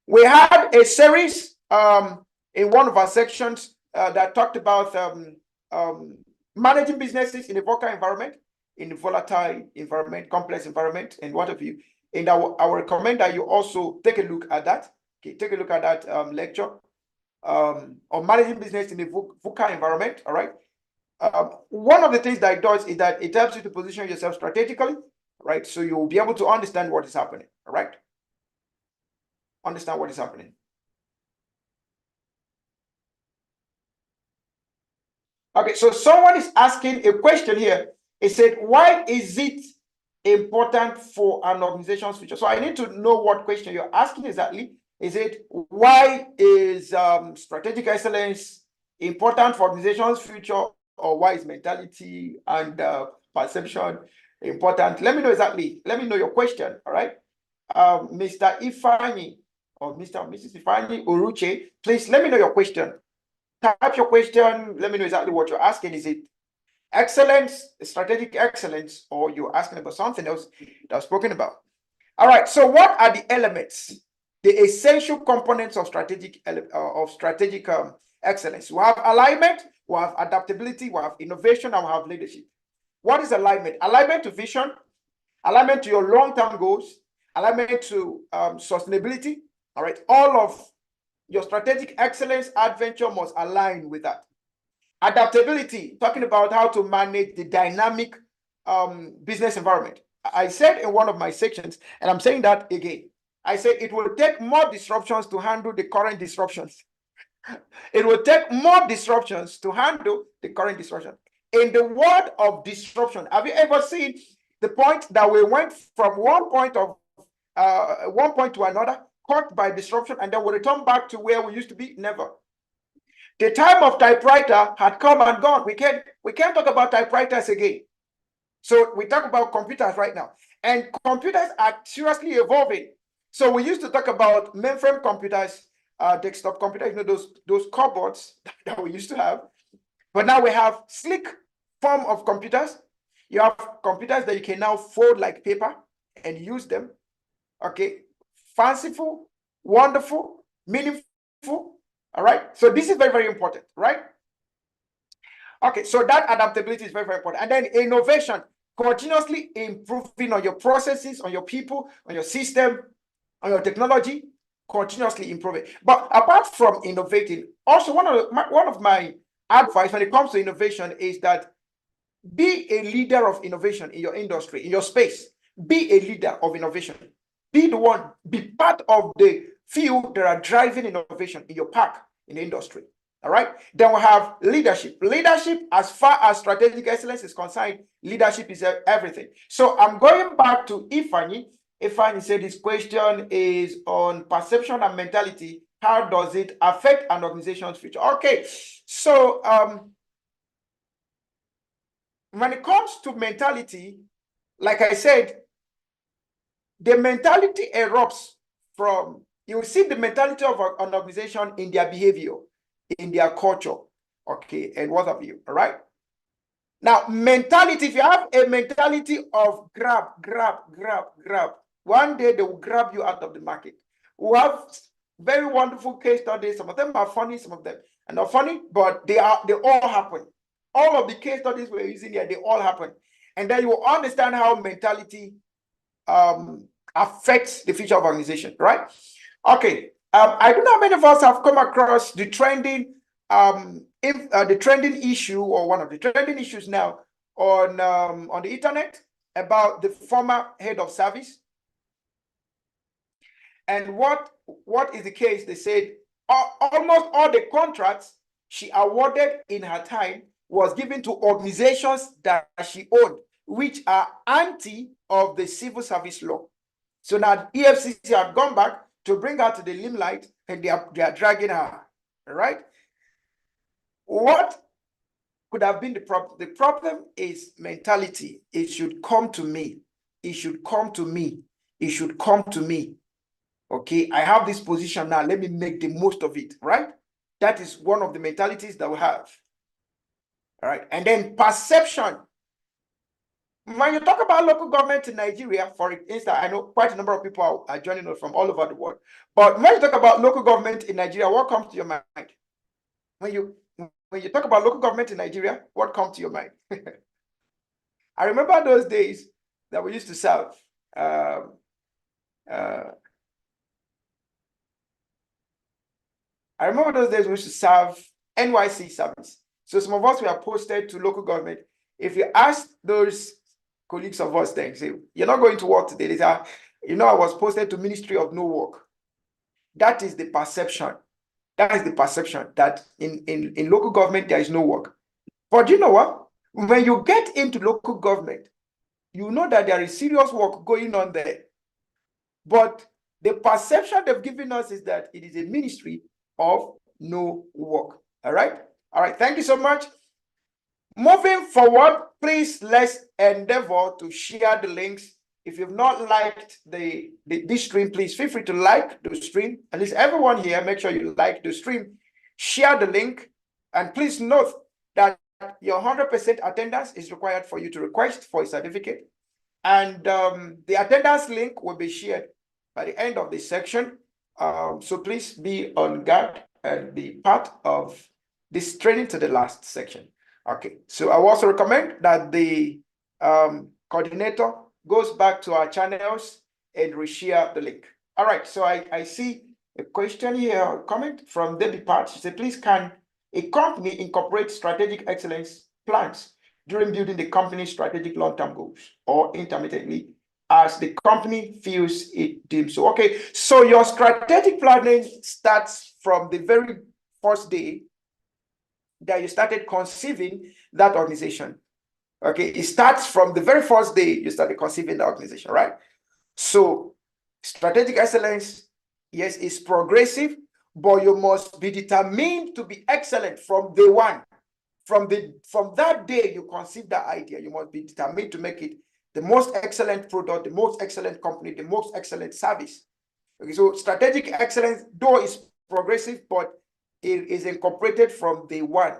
We had a series in one of our sections that talked about managing businesses in a volatile environment, complex environment, and what have you. And I will recommend that you also take a look at that. Okay, take a look at that lecture on managing business in a VUCA environment. All right. One of the things that it does is that it helps you to position yourself strategically, right? So you'll be able to understand what is happening, all right? Understand what is happening. Okay, so someone is asking a question here. It said, why is it important for an organization's future? So I need to know what question you're asking exactly. Is it, why is strategic excellence important for organization's future? Or why is mentality and perception important? Let me know exactly. Let me know your question. All right, Mr. Ifani or Mr. and Mrs. Ifani Uruche, please let me know your question. Type your question. Let me know exactly what you're asking. Is it excellence, strategic excellence, or you're asking about something else that I've spoken about? All right. So, what are the elements, the essential components of strategic excellence? We have alignment, we have adaptability, we have innovation, and we have leadership. What is alignment? Alignment to vision, alignment to your long-term goals, alignment to sustainability. All right, all of your strategic excellence adventure must align with that. Adaptability, talking about how to manage the dynamic business environment. I said in one of my sections, and I'm saying that again, I say it will take more disruptions to handle the current disruptions. It will take more disruptions to handle the current disruption. In the world of disruption, have you ever seen the point that we went from one point to another, caught by disruption, and then we return back to where we used to be? Never. The time of typewriter had come and gone. We can't talk about typewriters again. So we talk about computers right now, and computers are seriously evolving. So we used to talk about mainframe computers, desktop computers, you know, those cupboards that we used to have. But now we have slick form of computers. You have computers that you can now fold like paper and use them. Okay, fanciful, wonderful, meaningful. All right. So this is very, very important, right? Okay, so that adaptability is very, very important. And then innovation, continuously improving on your processes, on your people, on your system, on your technology, continuously improving. But apart from innovating, also one of my advice when it comes to innovation is that be a leader of innovation in your industry, in your space. Be a leader of innovation. Be the one, be part of the few that are driving innovation in your pack, in the industry. All right. Then we have leadership. Leadership, as far as strategic excellence is concerned, leadership is everything. So I'm going back to Ifeanyi. Ifeanyi said this question is on perception and mentality. How does it affect an organization's future? Okay. So when it comes to mentality, like I said, the mentality erupts from, you see the mentality of an organization in their behavior, in their culture, okay, and what have you, all right? Now, mentality, if you have a mentality of grab, one day they will grab you out of the market. We have very wonderful case studies. Some of them are funny, some of them are not funny, but they all happen. All of the case studies we're using here, they all happen. And then you will understand how mentality affects the future of organization, right? Okay. I don't know how many of us have come across the trending issue, or one of the trending issues now on the internet about the former head of service. And what is the case? They said almost all the contracts she awarded in her time was given to organizations that she owned, which are anti of the civil service law. So now EFCC have gone back to bring her to the limelight, and they are dragging her. All right. What could have been the problem? The problem is mentality. It should come to me. It should come to me. It should come to me. Okay, I have this position now. Let me make the most of it, right? That is one of the mentalities that we have. All right. And then perception. When you talk about local government in Nigeria, for instance, I know quite a number of people are joining us from all over the world. But when you talk about local government in Nigeria, what comes to your mind? When you talk about local government in Nigeria, what comes to your mind? I remember those days that we used to serve. I remember those days we used to serve NYC service. So some of us were posted to local government. If you ask those colleagues of us, then say, you're not going to work today. They say, you know, I was posted to Ministry of No Work. That is the perception. That is the perception that in local government, there is no work. But you know what? When you get into local government, you know that there is serious work going on there. But the perception they've given us is that it is a ministry of no work. All right. All right. Thank you so much. Moving forward, please let's endeavor to share the links. If you've not liked this stream, please feel free to like the stream. At least everyone here, make sure you like the stream, share the link, and please note that your 100% attendance is required for you to request for a certificate. And the attendance link will be shared by the end of this section. So please be on guard and be part of this training to the last section. Okay, so I also recommend that the coordinator goes back to our channels and reshare the link. All right, so I see a question here, comment from Debbie Pat. She said, please, can a company incorporate strategic excellence plans during building the company's strategic long-term goals, or intermittently as the company feels it deems so? Okay, so your strategic planning starts from the very first day that you started conceiving that organization. Okay, it starts from the very first day you started conceiving the organization, right? So strategic excellence, yes, is progressive, but you must be determined to be excellent from day one. From that day you conceive that idea, you must be determined to make it the most excellent product, the most excellent company, the most excellent service. Okay, so strategic excellence, though, is progressive, but it is incorporated from day one.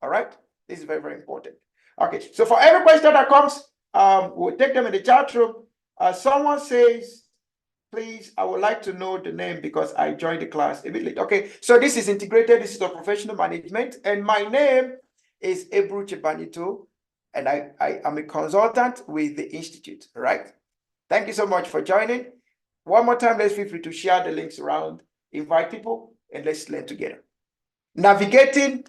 All right, this is very, very important. Okay, so for every question that comes, we'll take them in the chat room. Someone says, please, I would like to know the name because I joined the class a bit late. Okay, so this is integrated, this is a professional management, and my name is Ebru Chibanito, and I am a consultant with the Institute. All right, thank you so much for joining. One more time, let's feel free to share the links around, invite people, and let's learn together. Navigating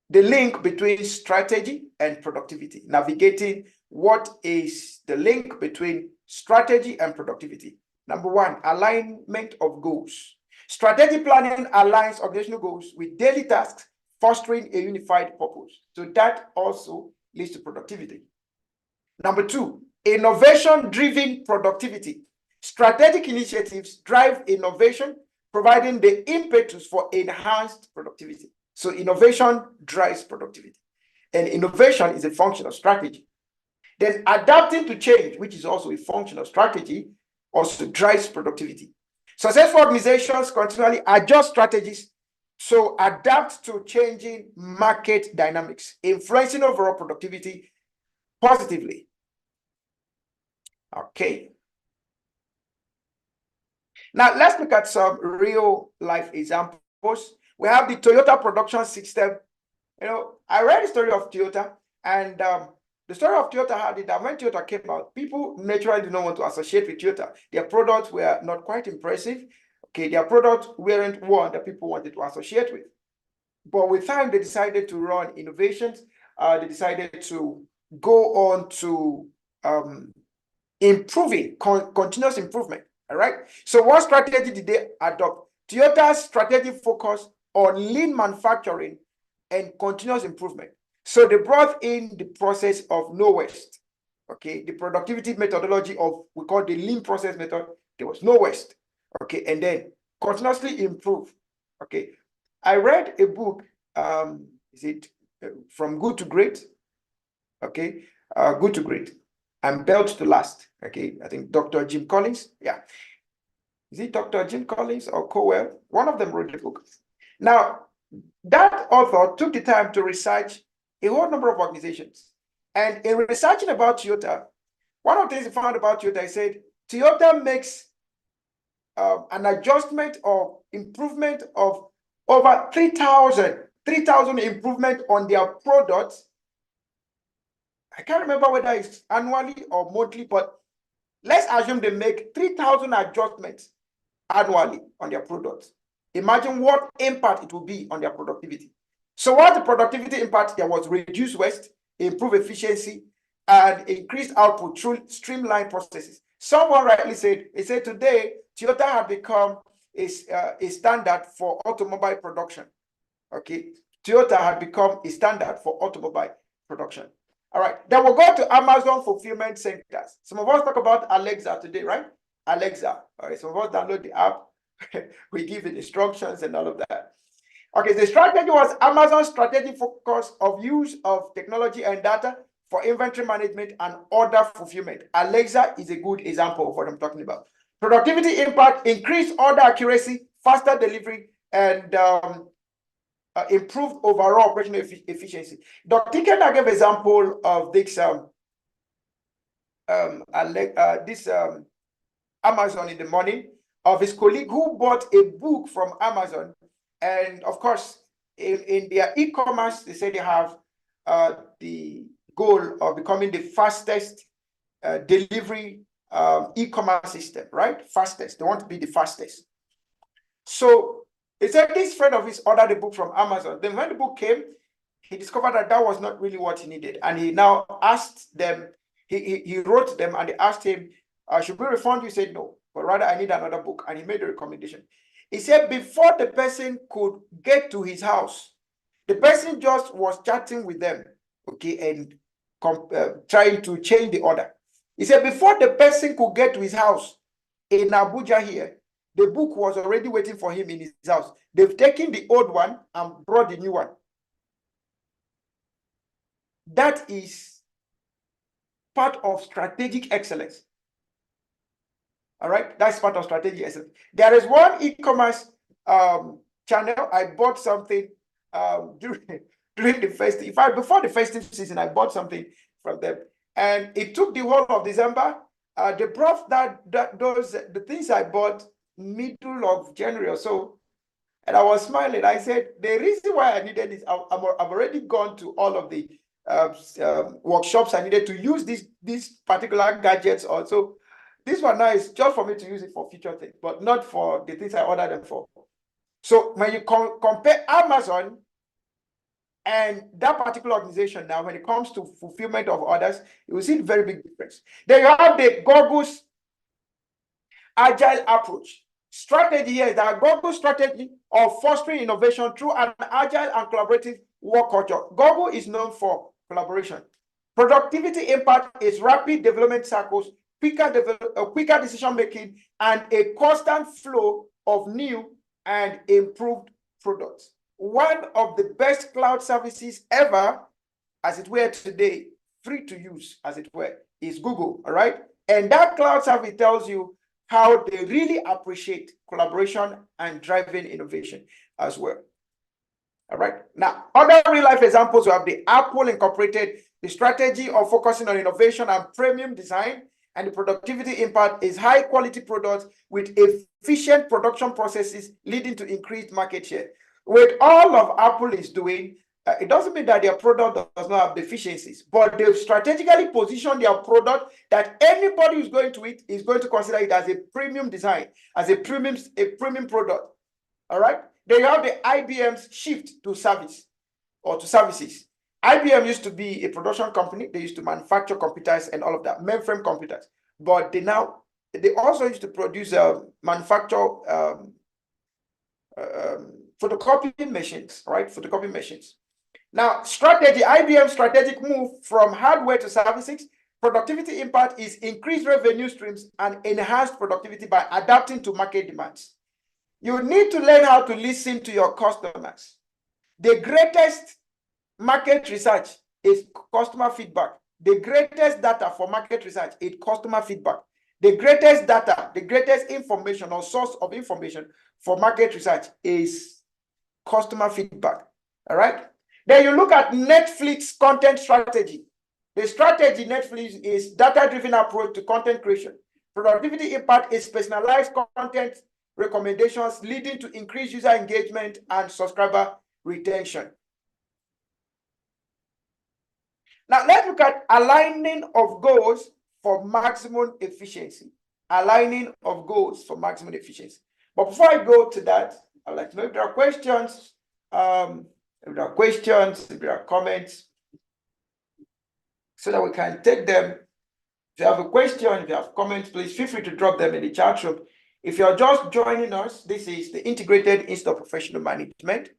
the link between strategy and productivity. Navigating what is the link between strategy and productivity. Number one, alignment of goals. Strategic planning aligns organizational goals with daily tasks, fostering a unified purpose. So that also leads to productivity. Number two, innovation-driven productivity. Strategic initiatives drive innovation, providing the impetus for enhanced productivity. So innovation drives productivity, and innovation is a function of strategy. Then adapting to change, which is also a function of strategy, also drives productivity. Successful organizations continually adjust strategies to adapt to changing market dynamics, influencing overall productivity positively. Okay. Now let's look at some real life examples. We have the Toyota production system. You know, I read the story of Toyota, and the story of Toyota had it that when Toyota came out, people naturally did not want to associate with Toyota. Their products were not quite impressive. Okay, their products weren't one that people wanted to associate with. But with time, they decided to run innovations. They decided to go on to improving, continuous improvement. All right. So what strategy did they adopt? Toyota's strategy focused on lean manufacturing and continuous improvement. So they brought in the process of no waste. Okay, the productivity methodology of, we call the lean process method. There was no waste. Okay, and then continuously improve. Okay, I read a book. Is it From Good to Great? Okay, Good to Great and Built to Last. Okay, I think Dr. Jim Collins. Yeah, is it Dr. Jim Collins or Cowell? One of them wrote the book. Now, that author took the time to research a whole number of organizations. And in researching about Toyota, one of the things he found about Toyota, he said, Toyota makes an adjustment or improvement of over 3,000 improvement on their products. I can't remember whether it's annually or monthly, but let's assume they make 3,000 adjustments annually on their products. Imagine what impact it will be on their productivity. So what the productivity impact? There was reduced waste, improved efficiency, and increased output through streamlined processes. Someone rightly said, he said today, Toyota had become a standard for automobile production. Okay, Toyota had become a standard for automobile production. All right, then we'll go to Amazon fulfillment centers. Some of us talk about Alexa today, right? Alexa. All right, some of us download the app. We give it instructions and all of that. Okay, the strategy was Amazon's strategic focus of use of technology and data for inventory management and order fulfillment. Alexa is a good example of what I'm talking about. Productivity impact, increased order accuracy, faster delivery, and improved overall operational efficiency. Dr. Kenda gave an example of this Amazon in the morning, of his colleague who bought a book from Amazon. And of course, in their e-commerce, they say they have the goal of becoming the fastest delivery e-commerce system, right? Fastest. They want to be the fastest. So he said this friend of his ordered a book from Amazon. Then when the book came, he discovered that that was not really what he needed. And he now asked them, he wrote them and they asked him, should we refund you? He said no, but rather I need another book. And he made a recommendation. He said before the person could get to his house, the person just was chatting with them, okay, and trying to change the order. He said before the person could get to his house in Abuja here, the book was already waiting for him in his house. They've taken the old one and brought the new one. That is part of strategic excellence. All right, that's part of strategic excellence. There is one e-commerce channel. I bought something during the festive. In fact, before the festive season, I bought something from them, and it took the whole of December. They brought the things I bought middle of January or so, and I was smiling. I said the reason why I needed this, I've already gone to all of the workshops I needed to use these particular gadgets also. This one now is just for me to use it for future things, but not for the things I ordered them for. So when you compare Amazon and that particular organization now, when it comes to fulfillment of orders, you will see a very big difference. Then you have the Google's Agile approach. Strategy here is that Google's strategy of fostering innovation through an agile and collaborative work culture. Google is known for collaboration. Productivity impact is rapid development cycles, quicker decision making, and a constant flow of new and improved products. One of the best cloud services ever, as it were today, free to use, as it were, is Google, all right? And that cloud service tells you how they really appreciate collaboration and driving innovation as well. All right. Now, other real-life examples, we have the Apple Incorporated, the strategy of focusing on innovation and premium design, and the productivity impact is high-quality products with efficient production processes leading to increased market share. With all of Apple is doing, it doesn't mean that their product does not have deficiencies, but they've strategically positioned their product that anybody who's going to it is going to consider it as a premium design, as a premium product. All right. Then you have the IBM's shift to service or to services. IBM used to be a production company. They used to manufacture computers and all of that, mainframe computers. But they also used to produce manufacture photocopying machines, right? Photocopying machines. Now, strategy, IBM's strategic move from hardware to services, productivity impact is increased revenue streams and enhanced productivity by adapting to market demands. You need to learn how to listen to your customers. The greatest market research is customer feedback. The greatest data for market research is customer feedback. The greatest data, the greatest information or source of information for market research is customer feedback. All right. Then you look at Netflix content strategy. The strategy Netflix is data-driven approach to content creation. Productivity impact is personalized content recommendations leading to increased user engagement and subscriber retention. Now let's look at aligning of goals for maximum efficiency. Aligning of goals for maximum efficiency. But before I go to that, I'd like to know if there are questions. If there are comments, so that we can take them. If you have a question, if you have comments, please feel free to drop them in the chat room. If you're just joining us, this is the Integrated Institute of Professional Management.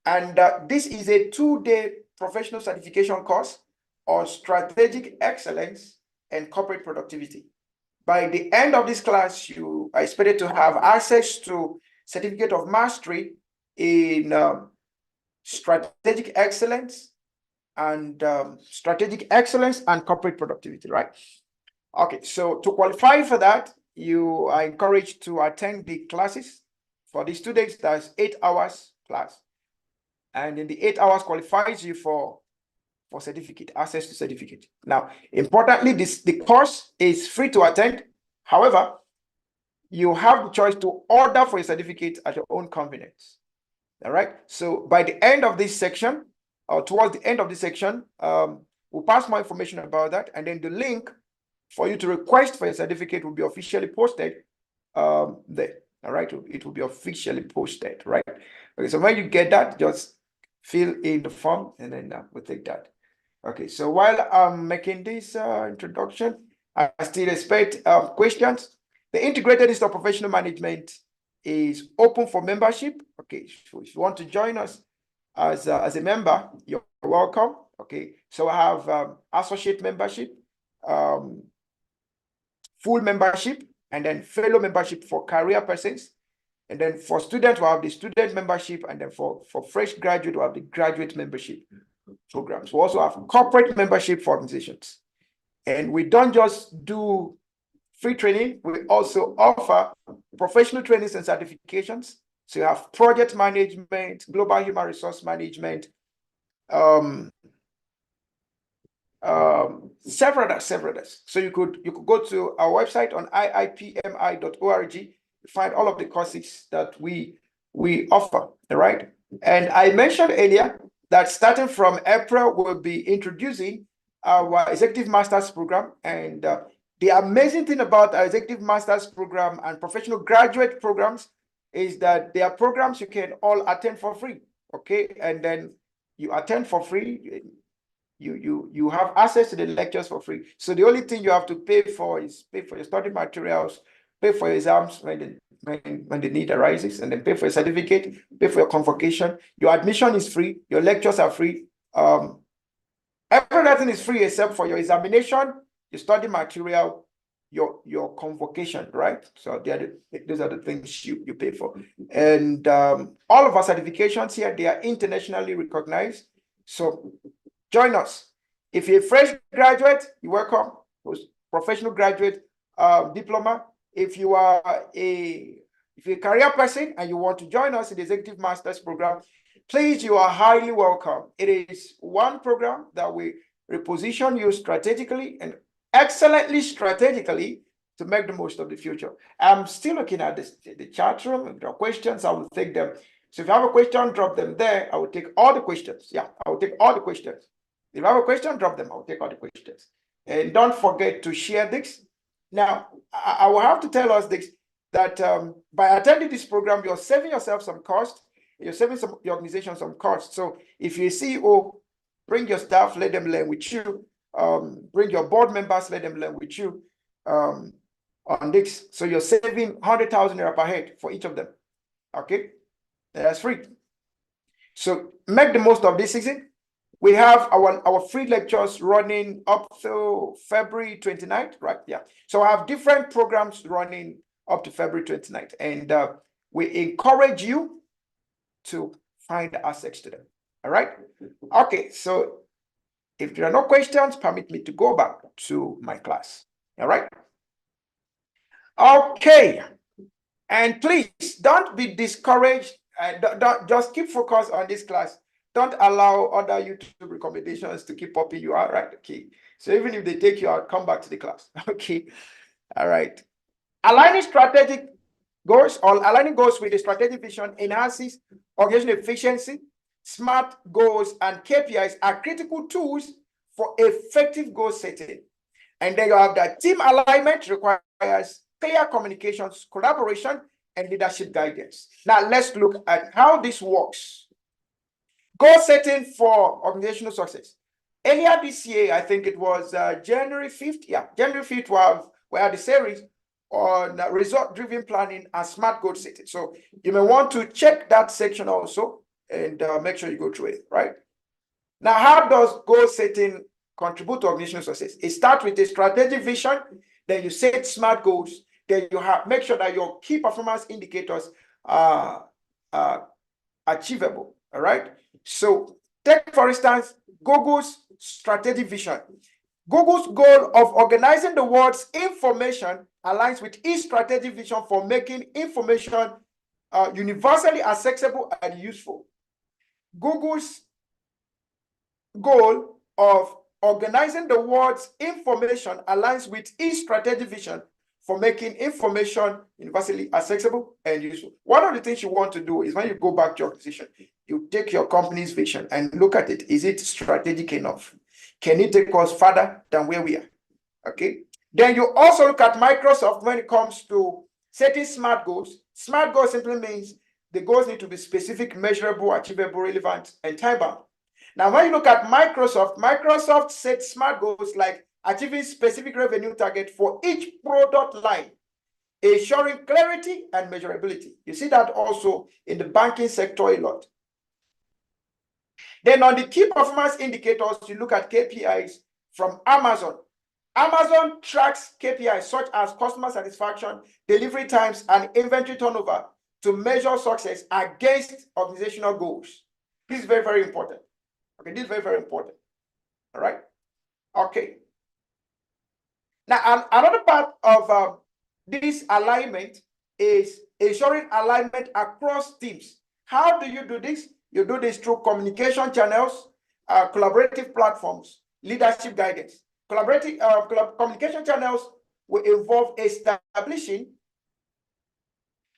And this is a 2-day professional certification course on strategic excellence and corporate productivity. By the end of this class, you are expected to have access to Certificate of Mastery in strategic excellence and corporate productivity, right? Okay, so to qualify for that, you are encouraged to attend the classes. For the students, that's 8 hours class. And in the 8 hours qualifies you for certificate, access to certificate. Now, importantly, the course is free to attend. However, you have the choice to order for a certificate at your own convenience. All right. So by the end of this section, or towards the end of this section, we'll pass more information about that, and then the link for you to request for your certificate will be officially posted there. All right, it will be officially posted, right? Okay, so when you get that, just fill in the form, and then we'll take that. Okay, so while I'm making this introduction, I still expect questions. The Integrated Institute of Professional Management is open for membership. Okay, so if you want to join us as a member, you're welcome. Okay, so I have associate membership, full membership, and then fellow membership for career persons. And then for students, we have the student membership, and then for fresh graduate, we have the graduate membership programs. We also have corporate membership for organizations. And we don't just do free training, we also offer professional trainings and certifications. So you have project management, global human resource management, several others. So you could go to our website on iipmi.org, find all of the courses that we offer. All right. And I mentioned earlier that starting from April, we'll be introducing our Executive Master's Program. And the amazing thing about our Executive Master's Program and professional graduate programs is that they are programs you can all attend for free. Okay. And then you attend for free. You have access to the lectures for free. So the only thing you have to pay for is pay for your study materials, pay for your exams when the need arises, and then pay for your certificate, pay for your convocation. Your admission is free, your lectures are free. Everything is free except for your examination, your study material, your convocation, right? So those are the things you pay for. And all of our certifications here, they are internationally recognized. So join us. If you're a fresh graduate, you're welcome. Professional graduate diploma. If you're a career person and you want to join us in the Executive Master's Program, please, you are highly welcome. It is one program that we reposition you strategically and excellently strategically to make the most of the future. I'm still looking at the chat room. If there are questions, I will take them. So if you have a question, drop them there. I will take all the questions. Yeah, I will take all the questions. If you have a question, drop them. I'll take all the questions. And don't forget to share this. Now, I will have to tell us this, that by attending this program, you're saving yourself some cost. You're saving your organization some cost. So if you're a CEO, bring your staff, let them learn with you. Bring your board members, let them learn with you on this. So you're saving 100,000 naira per head for each of them. Okay, that's free. So make the most of this season. We have our free lectures running up to February 29th, right? Yeah. So I have different programs running up to February 29th. And we encourage you to find access to them. All right. Okay. So if there are no questions, permit me to go back to my class. All right. Okay. And please don't be discouraged. Don't just keep focused on this class. Don't allow other YouTube recommendations to keep popping you out, right? Okay. So even if they take you out, come back to the class. Okay. All right. Aligning strategic goals or aligning goals with the strategic vision enhances organizational efficiency. SMART goals and KPIs are critical tools for effective goal setting. And then you have that team alignment requires clear communications, collaboration, and leadership guidance. Now let's look at how this works. Goal setting for organizational success. Earlier this year, I think it was January 5th. Yeah, January 5th, we had a series on result-driven planning and SMART goal setting. So you may want to check that section also and make sure you go through it, right? Now, how does goal setting contribute to organizational success? It starts with a strategic vision, then you set SMART goals, then you make sure that your key performance indicators are achievable, all right? So take, for instance, Google's strategic vision. Google's goal of organizing the world's information aligns with its strategic vision for making information universally accessible and useful. Google's goal of organizing the world's information aligns with its strategic vision for making information universally accessible and useful. One of the things you want to do is when you go back to your organization, you take your company's vision and look at it. Is it strategic enough? Can it take us further than where we are? Okay. Then you also look at Microsoft when it comes to setting SMART goals. SMART goals simply means the goals need to be specific, measurable, achievable, relevant, and time-bound. Now, when you look at Microsoft sets SMART goals like achieving specific revenue target for each product line, ensuring clarity and measurability. You see that also in the banking sector a lot. Then on the key performance indicators, you look at KPIs from Amazon. Amazon tracks KPIs such as customer satisfaction, delivery times, and inventory turnover to measure success against organizational goals. This is very, very important. Okay, this is very, very important. All right. Okay. Now, another part of this alignment is ensuring alignment across teams. How do you do this? You do this through communication channels, collaborative platforms, leadership guidance. Communication channels will involve establishing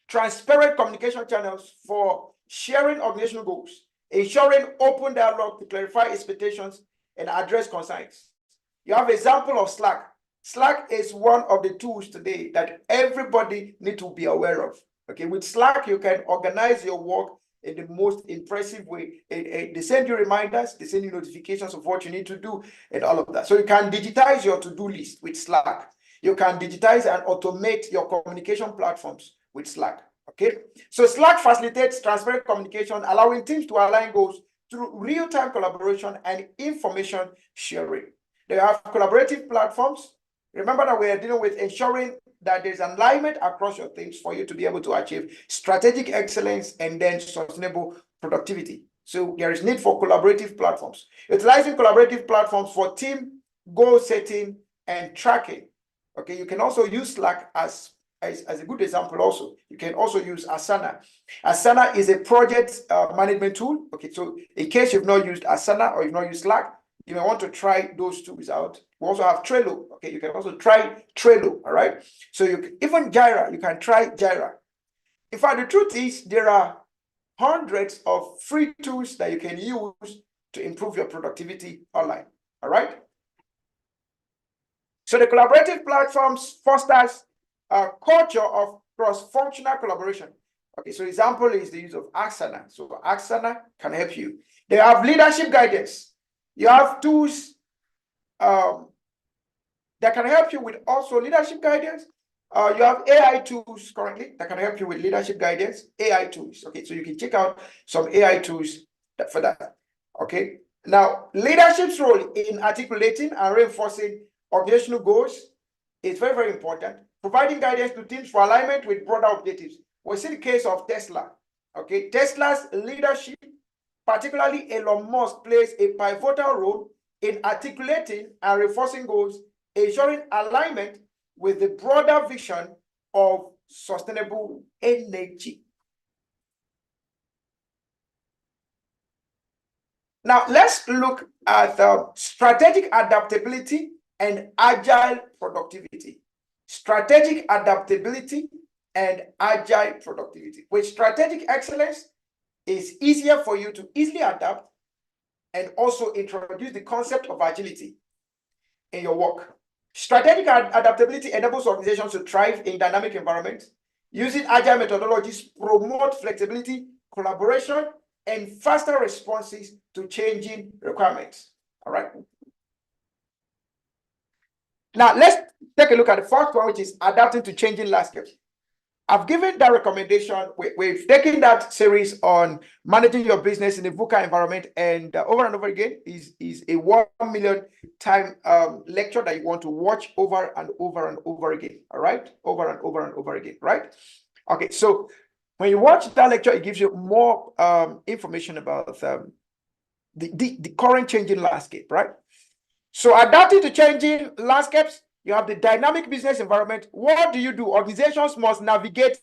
transparent communication channels for sharing organizational goals, ensuring open dialogue to clarify expectations and address concerns. You have an example of Slack. Slack is one of the tools today that everybody needs to be aware of. Okay, with Slack, you can organize your work in the most impressive way. They send you reminders, they send you notifications of what you need to do and all of that. So you can digitize your to-do list with Slack. You can digitize and automate your communication platforms with Slack. Okay, so Slack facilitates transparent communication, allowing teams to align goals through real-time collaboration and information sharing. They have collaborative platforms. Remember that we are dealing with ensuring that there's alignment across your teams for you to be able to achieve strategic excellence and then sustainable productivity. So there is need for collaborative platforms. Utilizing collaborative platforms for team goal setting and tracking. Okay, you can also use Slack as a good example also. You can also use Asana. Asana is a project management tool. Okay, so in case you've not used Asana or you've not used Slack, you may want to try those tools out. We also have Trello. Okay, you can also try Trello. All right. So even Jira, you can try Jira. In fact, the truth is there are hundreds of free tools that you can use to improve your productivity online. All right. So the collaborative platforms fosters a culture of cross-functional collaboration. Okay, so example is the use of Asana. So Asana can help you. They have leadership guidance. You have tools that can help you with also leadership guidance. You have AI tools currently that can help you with leadership guidance, AI tools. Okay, so you can check out some AI tools for that. Okay, now leadership's role in articulating and reinforcing organizational goals is very, very important. Providing guidance to teams for alignment with broader objectives. We see the case of Tesla. Okay, Tesla's leadership, particularly Elon Musk, plays a pivotal role in articulating and reinforcing goals, ensuring alignment with the broader vision of sustainable energy. Now, let's look at strategic adaptability and agile productivity. Strategic adaptability and agile productivity. With strategic excellence, it's easier for you to easily adapt and also introduce the concept of agility in your work. Strategic adaptability enables organizations to thrive in dynamic environments. Using agile methodologies promote flexibility, collaboration, and faster responses to changing requirements. All right. Now, let's take a look at the first one, which is adapting to changing landscapes. I've given that recommendation. We've taken that series on managing your business in a VUCA environment, and over and over again is a 1 million time lecture that you want to watch over and over and over again. All right, over and over and over again. Right? Okay. So when you watch that lecture, it gives you more information about the current changing landscape. Right? So adapting to changing landscapes, you have the dynamic business environment. What do? Organizations must navigate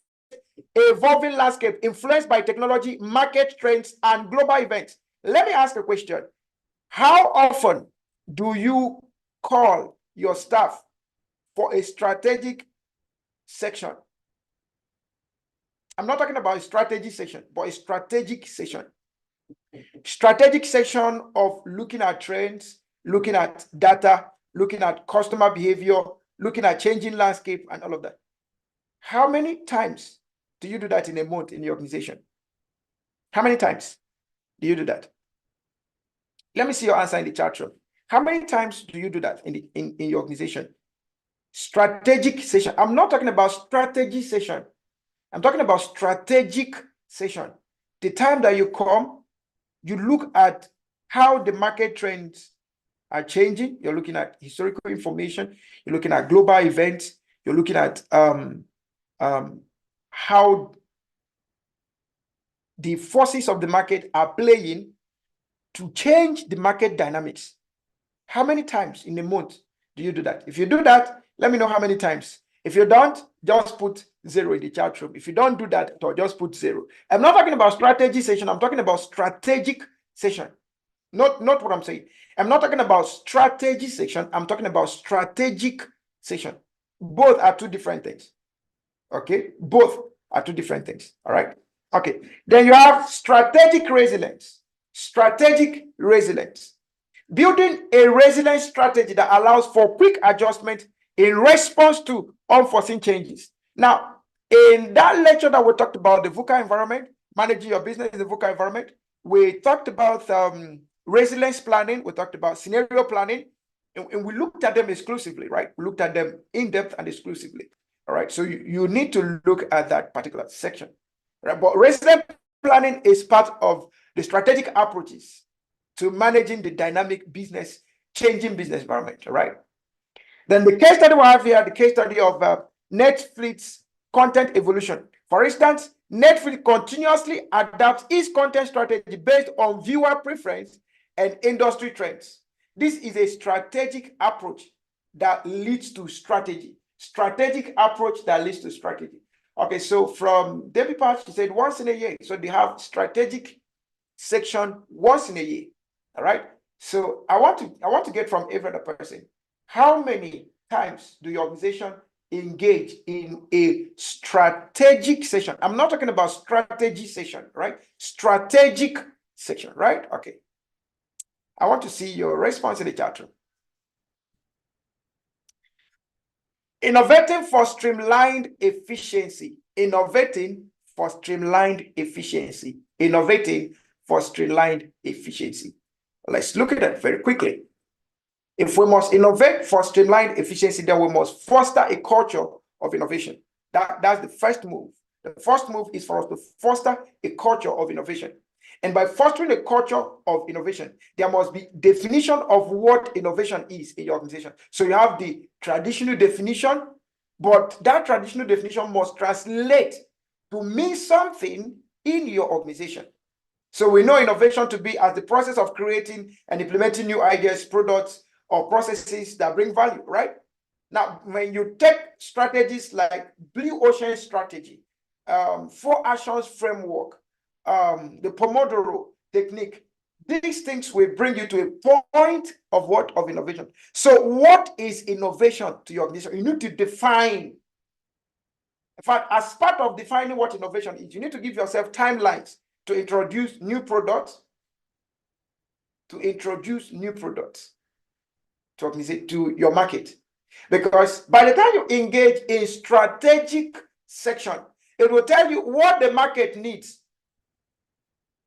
evolving landscape influenced by technology, market trends, and global events. Let me ask a question. How often do you call your staff for a strategic section. I'm not talking about a strategy session, but a strategic session. Strategic session of looking at trends, looking at data, looking at customer behavior, looking at changing landscape and all of that. How many times do you do that in a month in your organization? How many times do you do that? Let me see your answer in the chat room. How many times do you do that in your organization? Strategic session. I'm not talking about strategy session. I'm talking about strategic session. The time that you come, you look at how the market trends are changing. You're looking at historical information. You're looking at global events. You're looking at how the forces of the market are playing to change the market dynamics. How many times in a month do you do that? If you do that, let me know how many times. If you don't, just put 0 in the chat room. If you don't do that, just put 0. I'm not talking about strategy session. I'm talking about strategic session. Not what I'm saying. I'm not talking about strategy session. I'm talking about strategic session. Both are two different things. Okay? Both are two different things. All right? Okay. Then you have strategic resilience. Strategic resilience. Building a resilient strategy that allows for quick adjustment in response to unforeseen changes. Now, in that lecture that we talked about the VUCA environment, managing your business in the VUCA environment, we talked about resilience planning, we talked about scenario planning, and we looked at them exclusively, right? We looked at them in depth and exclusively. All right. So you need to look at that particular section. Right? But resilience planning is part of the strategic approaches to managing the dynamic business, changing business environment, right? Then the case study we have here, the case study of Netflix content evolution. For instance, Netflix continuously adapts its content strategy based on viewer preference and industry trends. This is a strategic approach that leads to strategy. Strategic approach that leads to strategy. Okay, so from Debbie Patch, she said once in a year. So they have strategic section once in a year. All right. So I want to get from every other person, how many times do your organization engage in a strategic session? I'm not talking about strategy session, right? Strategic session, right? Okay. I want to see your response in the chat room. Innovating for streamlined efficiency. Innovating for streamlined efficiency. Innovating for streamlined efficiency. Let's look at that very quickly. If we must innovate for streamlined efficiency, then we must foster a culture of innovation. That's the first move. The first move is for us to foster a culture of innovation. And by fostering a culture of innovation, there must be definition of what innovation is in your organization. So you have the traditional definition, but that traditional definition must translate to mean something in your organization. So we know innovation to be as the process of creating and implementing new ideas, products, or processes that bring value, right? Now, when you take strategies like Blue Ocean strategy, 4 actions framework, the Pomodoro technique, these things will bring you to a point of what? Of innovation. So what is innovation to your organization? You need to define. In fact, as part of defining what innovation is, you need to give yourself timelines to introduce new products, to your market. Because by the time you engage in strategic section, it will tell you what the market needs.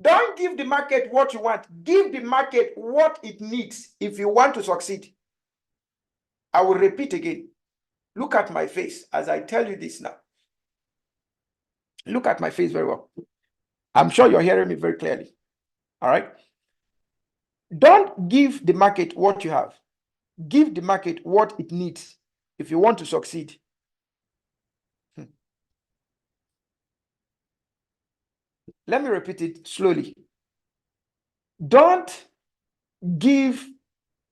Don't give the market what you want. Give the market what it needs if you want to succeed. I will repeat again. Look at my face as I tell you this now. Look at my face very well. I'm sure you're hearing me very clearly. All right. Don't give the market what you have. Give the market what it needs if you want to succeed. Let me repeat it slowly. Don't give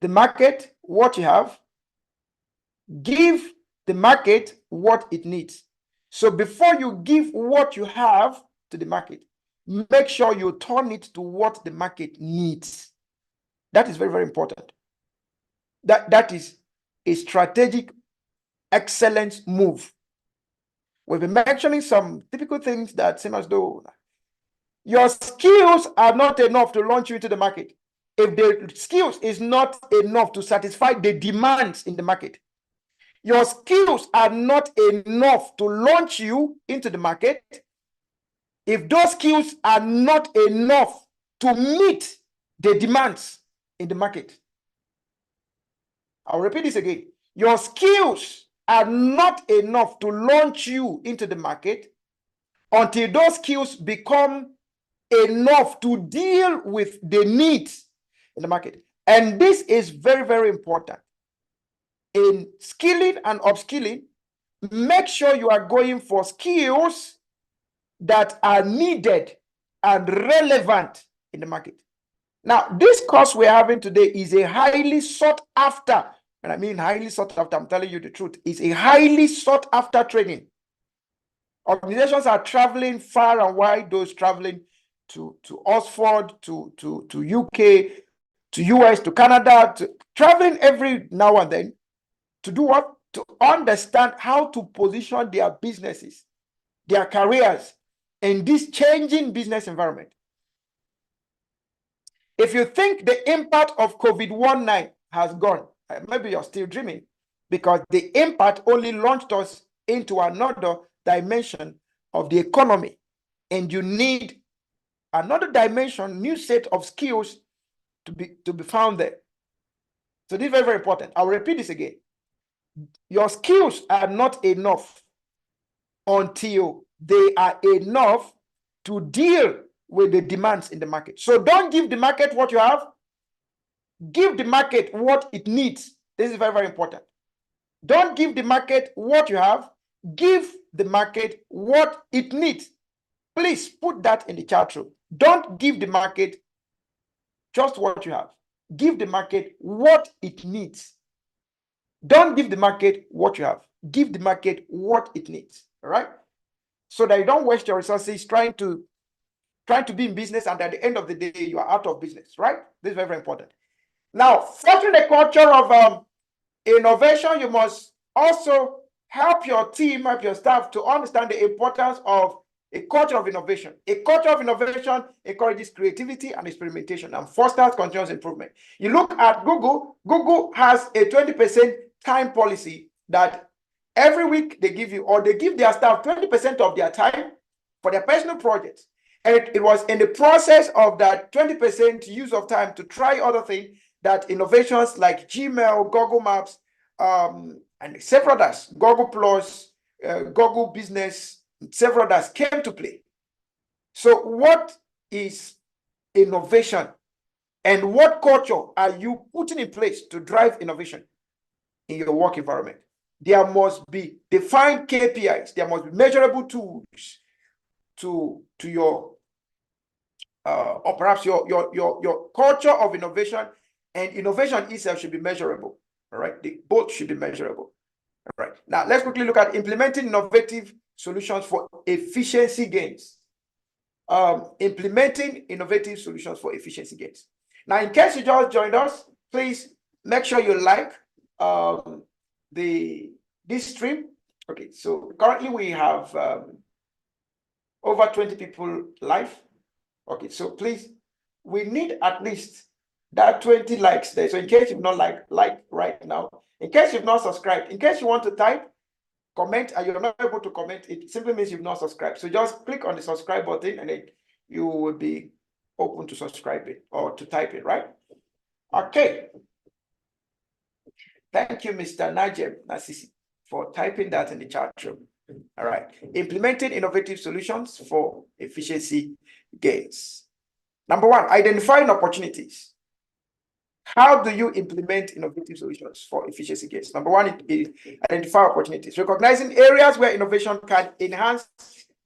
the market what you have. Give the market what it needs. So before you give what you have to the market, make sure you turn it to what the market needs. That is very, very important. That is a strategic excellence move. We've been mentioning some typical things that seem as though your skills are not enough to launch you into the market. If the skills is not enough to satisfy the demands in the market, your skills are not enough to launch you into the market. If those skills are not enough to meet the demands in the market, I'll repeat this again. Your skills are not enough to launch you into the market until those skills become enough to deal with the needs in the market. And this is very, very important. In skilling and upskilling, make sure you are going for skills that are needed and relevant in the market. Now, this course we're having today is a highly sought after, and I mean highly sought after, I'm telling you the truth, it's a highly sought after training. Organizations are traveling far and wide, those traveling to Oxford, to UK, to US, to Canada, traveling every now and then to do what? To understand how to position their businesses, their careers in this changing business environment. If you think the impact of COVID-19 has gone, maybe you're still dreaming, because the impact only launched us into another dimension of the economy, and you need another dimension, new set of skills to be found there. So this is very, very important. I'll repeat this again. Your skills are not enough until they are enough to deal with the demands in the market. So don't give the market what you have. Give the market what it needs. This is very, very important. Don't give the market what you have. Give the market what it needs. Please put that in the chat room. Don't give the market just what you have. Give the market what it needs. Don't give the market what you have. Give the market what it needs. All right? So that you don't waste your resources trying to be in business, and at the end of the day, you are out of business, right? This is very, very important. Now, fostering a culture of innovation, you must also help your team, help your staff to understand the importance of a culture of innovation. A culture of innovation encourages creativity and experimentation and fosters continuous improvement. You look at Google. Google has a 20% time policy that every week they give you, or they give their staff 20% of their time for their personal projects. And it was in the process of that 20% use of time to try other things that innovations like Gmail, Google Maps, and several others, Google Plus, Google Business, several others came to play. So what is innovation, and what culture are you putting in place to drive innovation in your work environment? There must be defined KPIs. There must be measurable tools to your or perhaps your culture of innovation, and innovation itself should be measurable. All right, they both should be measurable. All right, now let's quickly look at implementing innovative solutions for efficiency gains. Implementing innovative solutions for efficiency gains. Now, in case you just joined us, please make sure you like this stream. Okay, so currently we have over 20 people live. Okay, so please, we need at least that 20 likes there. So in case you've not like right now, in case you've not subscribed, in case you want to type, comment, and you're not able to comment, it simply means you've not subscribed. So just click on the subscribe button, and then you will be open to subscribe it or to type it, right? Okay. Thank you, Mr. Najem Nasisi, for typing that in the chat room. All right. Implementing innovative solutions for efficiency gains. Number one, identifying opportunities. How do you implement innovative solutions for efficiency gains? Number one is identify opportunities. Recognizing areas where innovation can enhance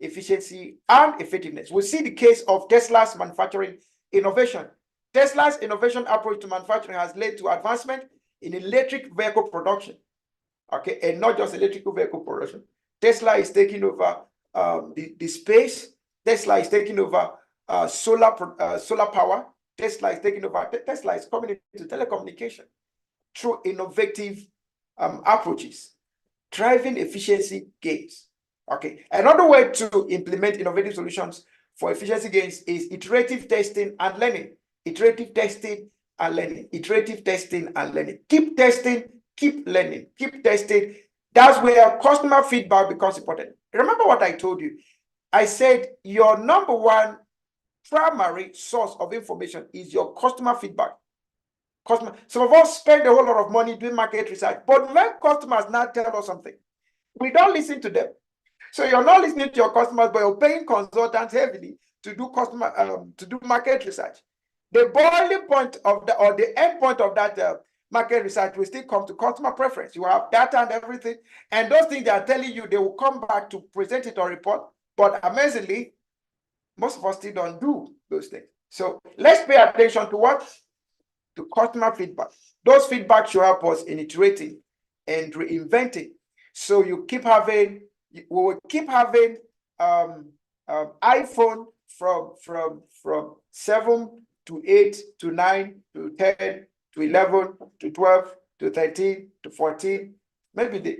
efficiency and effectiveness. We see the case of Tesla's manufacturing innovation. Tesla's innovation approach to manufacturing has led to advancement in electric vehicle production. Okay, and not just electrical vehicle production. Tesla is taking over the space. Tesla is taking over solar power. Tesla is taking over. Tesla is coming into telecommunication through innovative approaches, driving efficiency gains. Okay, another way to implement innovative solutions for efficiency gains is iterative testing and learning. Iterative testing and learning. Iterative testing and learning. Keep testing, keep learning, keep testing. That's where customer feedback becomes important. Remember what I told you. I said your number one primary source of information is your customer feedback. Some of us spend a whole lot of money doing market research, but when customers now tell us something, we don't listen to them. So you're not listening to your customers, but you're paying consultants heavily to do market research. The boiling point of the end point of that market research will still come to customer preference. You have data and everything, and those things they are telling you, they will come back to present it or report. But amazingly, most of us still don't do those things. So let's pay attention to what? To customer feedback. Those feedbacks should help us in iterating and reinventing. So you keep having, we will keep having iPhone from 7 to 8 to 9 to 10 to 11 to 12 to 13 to 14, maybe the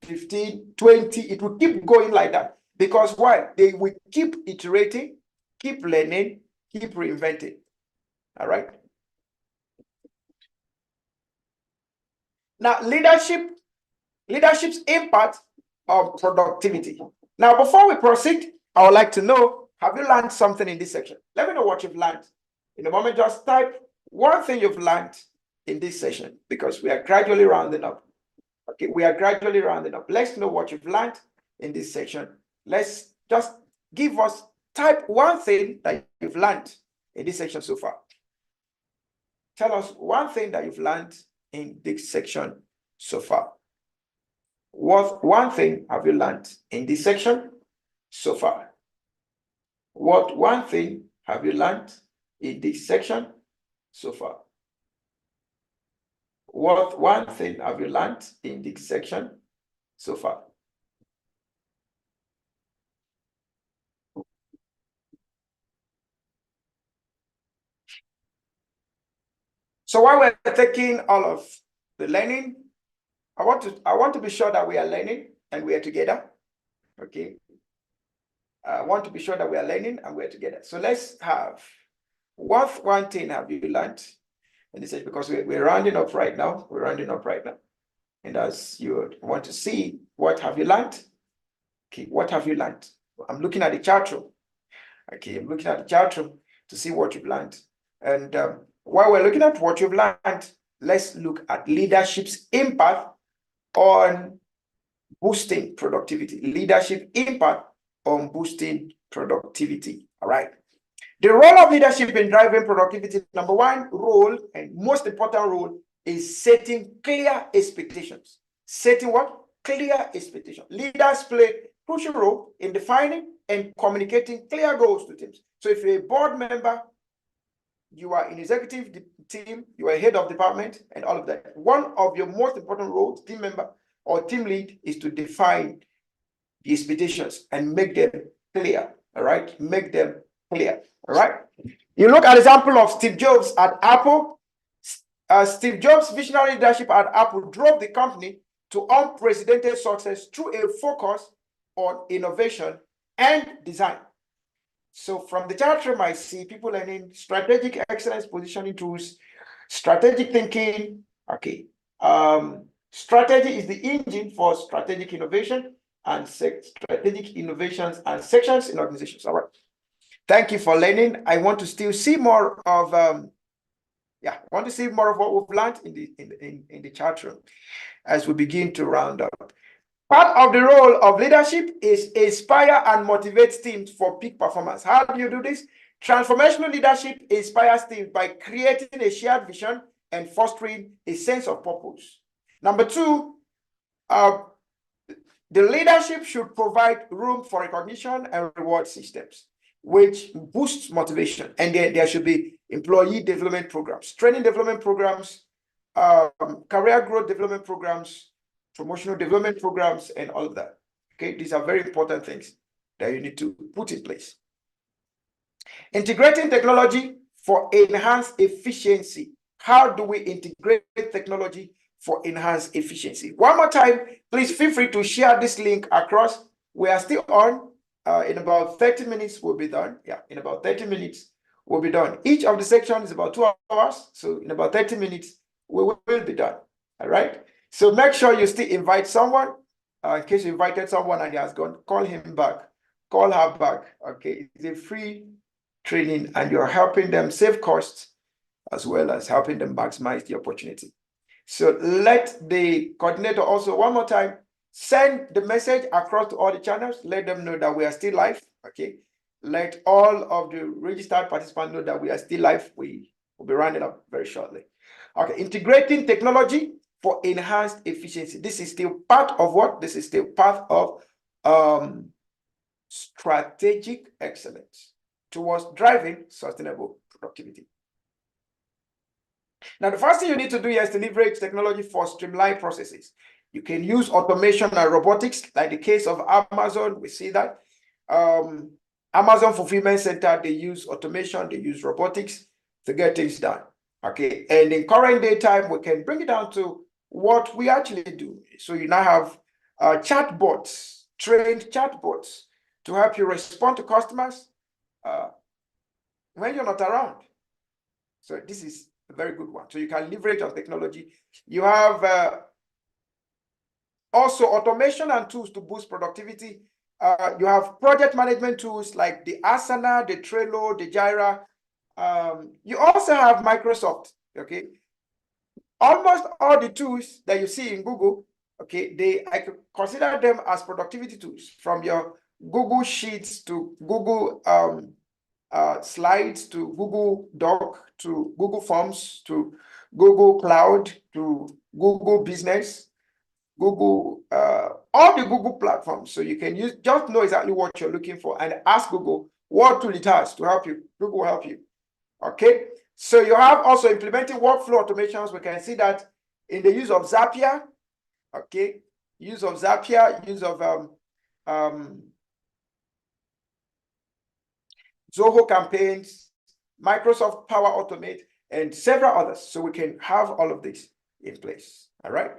15, 20. It will keep going like that. Because why? They will keep iterating, keep learning, keep reinventing. All right. Now, leadership's impact on productivity. Now, before we proceed, I would like to know, have you learned something in this section? Let me know what you've learned. In a moment, just type one thing you've learned in this session, because we are gradually rounding up. Okay, we are gradually rounding up. Let's know what you've learned in this section. Let's just type one thing that you've learned in this section so far. Tell us one thing that you've learned in this section so far. What one thing have you learned in this section so far? What one thing have you learned in this section so far? What one thing have you learned in this section so far? So while we're taking all of the learning, I want to be sure that we are learning and we are together. Okay. I want to be sure that we are learning and we're together. So let's have what one thing have you learned? And this is because we're rounding up right now. We're rounding up right now. And as you want to see, what have you learned? Okay, what have you learned? I'm looking at the chat room. Okay, I'm looking at the chat room to see what you've learned. And while we're looking at what you've learned, let's look at leadership's impact on boosting productivity. Leadership impact on boosting productivity. All right. The role of leadership in driving productivity, number one role and most important role is setting clear expectations. Setting what? Clear expectations. Leaders play a crucial role in defining and communicating clear goals to teams. So if you're a board member, you are in executive team, you are head of department and all of that. One of your most important roles, team member or team lead, is to define the expectations and make them clear. All right, make them clear. All right. You look at the example of Steve Jobs at Apple. Steve Jobs' visionary leadership at Apple drove the company to unprecedented success through a focus on innovation and design. So from the chat room, I see people learning strategic excellence positioning tools, strategic thinking. Okay. Strategy is the engine for strategic innovation and strategic innovations and sections in organizations. All right. Thank you for learning. I want to still see more of I want to see more of what we've learned in the chat room as we begin to round up. Part of the role of leadership is inspire and motivate teams for peak performance. How do you do this? Transformational leadership inspires teams by creating a shared vision and fostering a sense of purpose. Number two, the leadership should provide room for recognition and reward systems, which boosts motivation. And there should be employee development programs, training development programs, career growth development programs, promotional development programs, and all of that. Okay, these are very important things that you need to put in place. Integrating technology for enhanced efficiency. How do we integrate technology for enhanced efficiency? One more time, please feel free to share this link across We are still on. In about 30 minutes, we'll be done. Yeah, in about 30 minutes, we'll be done. Each of the sections is about 2 hours. So in about 30 minutes, we will be done. All right. So make sure you still invite someone. In case you invited someone and he has gone, call him back. Call her back. Okay. It's a free training and you're helping them save costs as well as helping them maximize the opportunity. So let the coordinator also one more time send the message across to all the channels. Let them know that we are still live. Okay. Let all of the registered participants know that we are still live. We will be rounding up very shortly. Okay. Integrating technology for enhanced efficiency. This is still part of what? This is still part of strategic excellence towards driving sustainable productivity. Now, the first thing you need to do is to leverage technology for streamlined processes. You can use automation and robotics, like the case of Amazon. We see that. Amazon Fulfillment Center, they use automation, they use robotics to get things done. Okay, and in current day time, we can bring it down to what we actually do. So you now have chatbots, trained chatbots to help you respond to customers when you're not around. So this is a very good one. So you can leverage on technology. You have also automation and tools to boost productivity. You have project management tools like the Asana, the Trello, the Jira. You also have Microsoft. Okay, almost all the tools that you see in Google, okay, I could consider them as productivity tools, from your Google Sheets to Google Slides to Google Doc to Google Forms to Google Cloud to Google Business, Google, all the Google platforms. So you can just know exactly what you're looking for and ask Google what tool it has to help you. Google will help you. Okay. So you have also implementing workflow automations. We can see that in the use of Zapier. Okay. Use of Zapier, use of Zoho campaigns, Microsoft Power Automate, and several others. So we can have all of this in place. All right.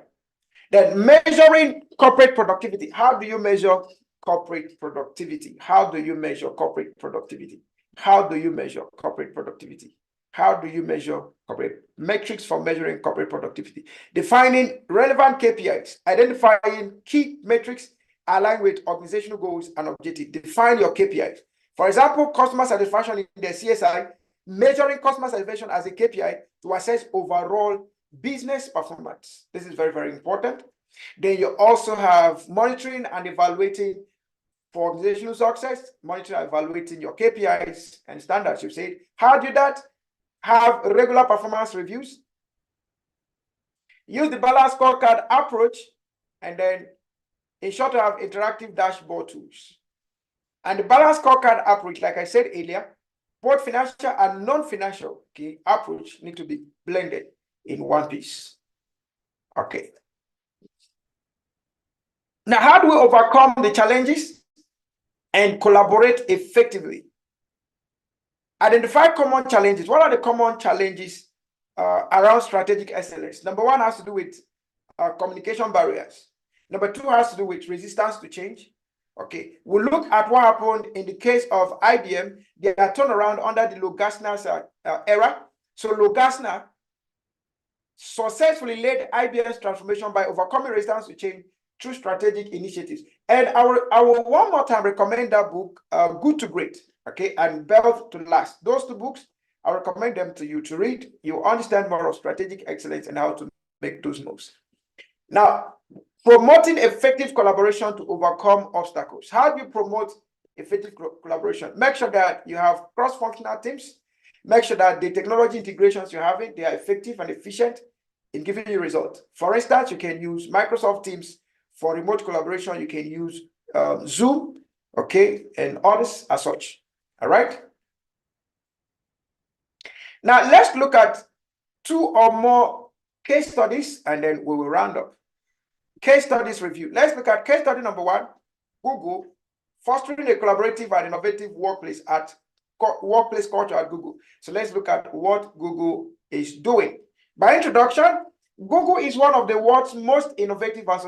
Then measuring corporate productivity. How do you measure corporate productivity? How do you measure corporate productivity? How do you measure corporate productivity? How do you measure corporate metrics for measuring corporate productivity? Defining relevant KPIs, identifying key metrics aligned with organizational goals and objectives. Define your KPIs. For example, customer satisfaction in the CSI, measuring customer satisfaction as a KPI to assess overall business performance. This is very, very important. Then you also have monitoring and evaluating for organizational success, monitoring and evaluating your KPIs and standards. You say, how do that? Have regular performance reviews. Use the balanced scorecard approach, and then ensure to have interactive dashboard tools. And the balanced scorecard approach, like I said earlier, both financial and non-financial approach need to be blended in one piece. Okay. Now, how do we overcome the challenges and collaborate effectively? Identify common challenges. What are the common challenges around strategic excellence? Number one has to do with communication barriers. Number two has to do with resistance to change. Okay, we'll look at what happened in the case of IBM. They are turned around under the Logasner's era. So Logasner successfully led IBM's transformation by overcoming resistance to change through strategic initiatives. And I will one more time recommend that book, Good to Great, okay, and Built to Last. Those two books, I recommend them to you to read. You understand more of strategic excellence and how to make those moves. Now, promoting effective collaboration to overcome obstacles. How do you promote effective collaboration? Make sure that you have cross-functional teams. Make sure that the technology integrations you're having, they are effective and efficient in giving you results. For instance, you can use Microsoft Teams for remote collaboration. You can use Zoom, okay, and others as such. All right. Now, let's look at 2 or more case studies, and then we will round up. Case studies review. Let's look at case study number 1, Google, fostering a collaborative and innovative workplace culture at Google. So let's look at what Google is doing. By introduction, Google is one of the world's most innovative and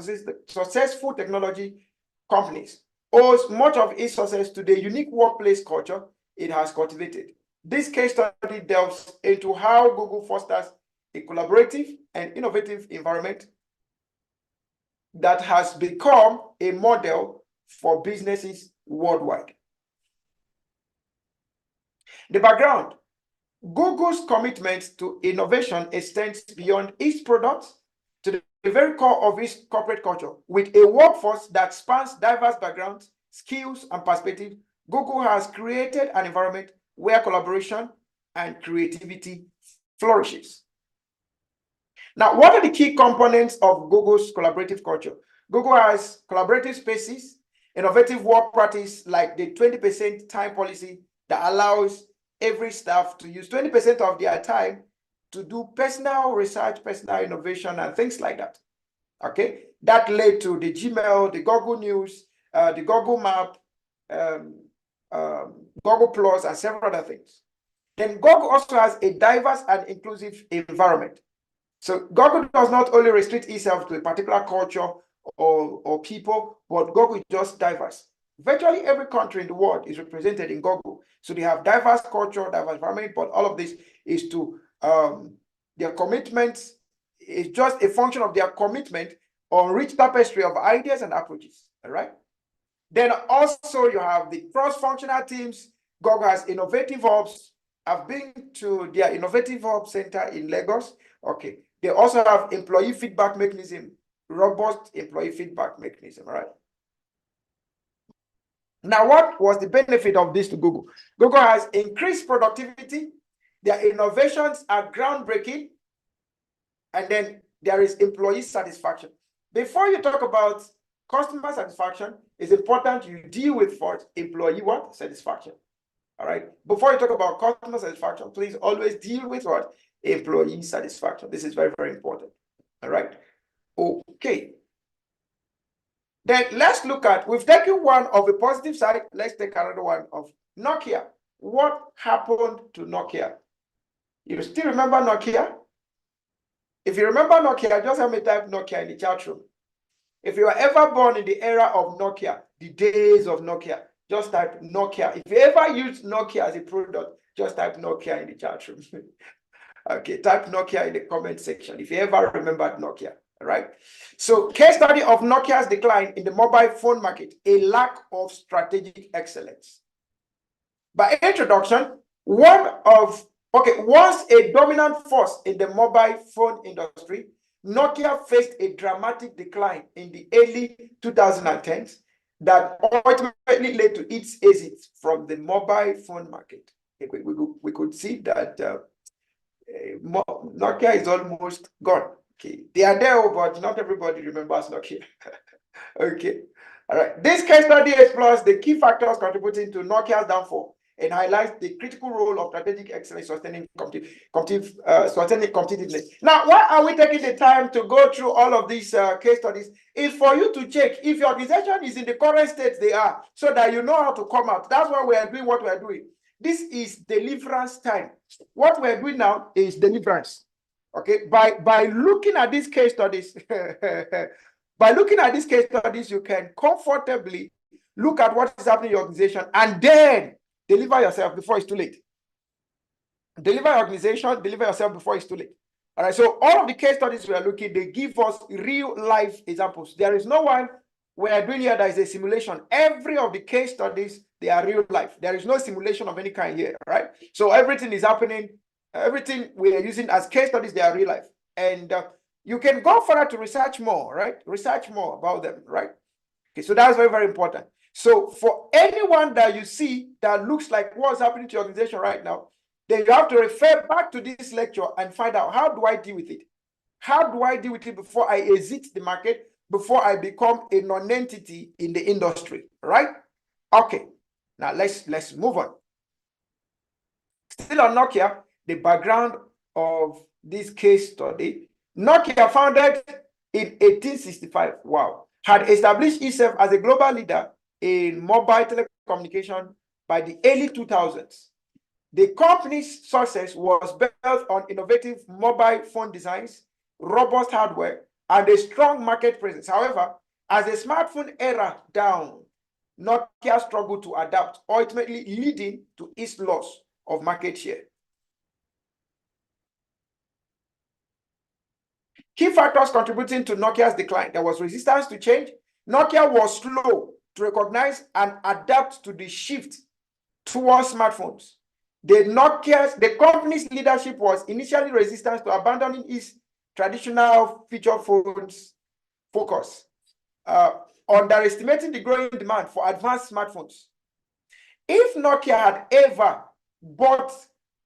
successful technology companies. owes much of its success to the unique workplace culture it has cultivated. This case study delves into how Google fosters a collaborative and innovative environment that has become a model for businesses worldwide. The background: Google's commitment to innovation extends beyond its products to the very core of its corporate culture. With a workforce that spans diverse backgrounds, skills, and perspectives, Google has created an environment where collaboration and creativity flourishes. Now, what are the key components of Google's collaborative culture? Google has collaborative spaces, innovative work practice like the 20% time policy that allows every staff to use 20% of their time to do personal research, personal innovation, and things like that. Okay, that led to the Gmail, the Google News, the Google Map, Google Plus, and several other things. Then Google also has a diverse and inclusive environment. So Google does not only restrict itself to a particular culture or people, but Google is just diverse. Virtually every country in the world is represented in Google. So they have diverse culture, diverse environment, but all of this is to their commitment is just a function of their commitment on rich tapestry of ideas and approaches. All right. Then also you have the cross-functional teams. Google has innovative hubs. I've been to their innovative hub center in Lagos. Okay. They also have employee feedback mechanism, robust employee feedback mechanism, right? Now, what was the benefit of this to Google? Google has increased productivity. Their innovations are groundbreaking. And then there is employee satisfaction. Before you talk about customer satisfaction, it's important you deal with first employee what? Satisfaction. All right. Before you talk about customer satisfaction, please always deal with what? Employee satisfaction. This is very, very important. All right. Okay. Then let's look at, we've taken one of the positive side. Let's take another one of Nokia. What happened to Nokia? You still remember Nokia? If you remember Nokia, just help me type Nokia in the chat room. If you were ever born in the era of Nokia, the days of Nokia, just type Nokia. If you ever used Nokia as a product, just type Nokia in the chat room. Okay, type Nokia in the comment section if you ever remembered Nokia. All right. So, case study of Nokia's decline in the mobile phone market, a lack of strategic excellence. By introduction, once a dominant force in the mobile phone industry, Nokia faced a dramatic decline in the early 2010s that ultimately led to its exit from the mobile phone market. We could see that Nokia is almost gone. Okay, they are there, but not everybody remembers Nokia. Okay, all right. This case study explores the key factors contributing to Nokia's downfall and highlights the critical role of strategic excellence sustaining competitiveness. Now, why are we taking the time to go through all of these case studies? Is for you to check if your organization is in the current state they are, so that you know how to come out. That's why we are doing what we are doing. This is deliverance time. What we're doing now is deliverance. Okay, by looking at these case studies, you can comfortably look at what is happening in your organization and then deliver yourself before it's too late. Deliver your organization, deliver yourself before it's too late. All right, so all of the case studies we are looking, they give us real life examples. There is no one we are doing here that is a simulation. Every of the case studies, they are real life. There is no simulation of any kind here, right? So everything is happening. Everything we are using as case studies, they are real life. And you can go further to research more, right? Research more about them, right? Okay, so that's very, very important. So for anyone that you see that looks like what's happening to your organization right now, then you have to refer back to this lecture and find out, how do I deal with it? How do I deal with it before I exit the market, before I become a non-entity in the industry, right? Okay, now let's move on. Still on Nokia, the background of this case study. Nokia, founded in 1865, wow, had established itself as a global leader in mobile telecommunication by the early 2000s. The company's success was built on innovative mobile phone designs, robust hardware, and a strong market presence. However, as the smartphone era Nokia struggled to adapt, ultimately leading to its loss of market share. Key factors contributing to Nokia's decline: there was resistance to change. Nokia was slow to recognize and adapt to the shift towards smartphones. The company's leadership was initially resistant to abandoning its traditional feature phones focus, underestimating the growing demand for advanced smartphones. If Nokia had ever bought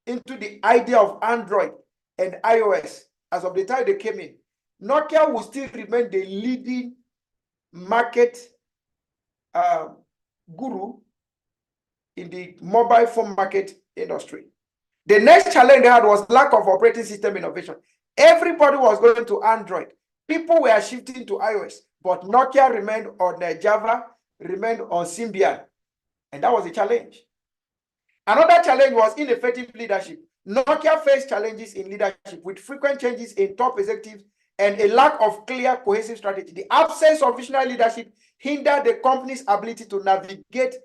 into the idea of Android and iOS as of the time they came in, Nokia would still remain the leading market guru in the mobile phone market industry. The next challenge they had was lack of operating system innovation. Everybody was going to Android. People were shifting to iOS, but Nokia remained on Java, remained on Symbian, and that was a challenge. Another challenge was ineffective leadership. Nokia faced challenges in leadership with frequent changes in top executives and a lack of clear, cohesive strategy. The absence of visionary leadership hindered the company's ability to navigate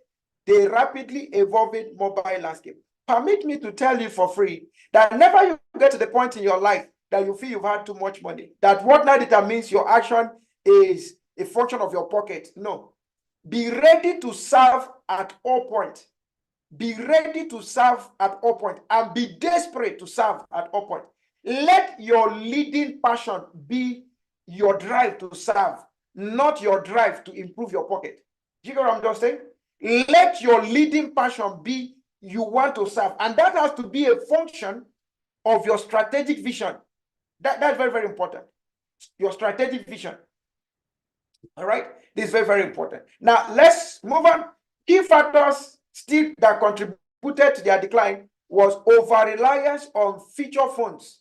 the rapidly evolving mobile landscape. Permit me to tell you for free that never you get to the point in your life that you feel you've had too much money, that what now determines your action is a function of your pocket. No. Be ready to serve at all points. Be ready to serve at all points and be desperate to serve at all points. Let your leading passion be your drive to serve, not your drive to improve your pocket. Do you get what I'm just saying? Let your leading passion be you want to serve, and that has to be a function of your strategic vision. That's very, very important. Your strategic vision. All right, this is very, very important. Now let's move on. Key factors still that contributed to their decline was over-reliance on feature phones.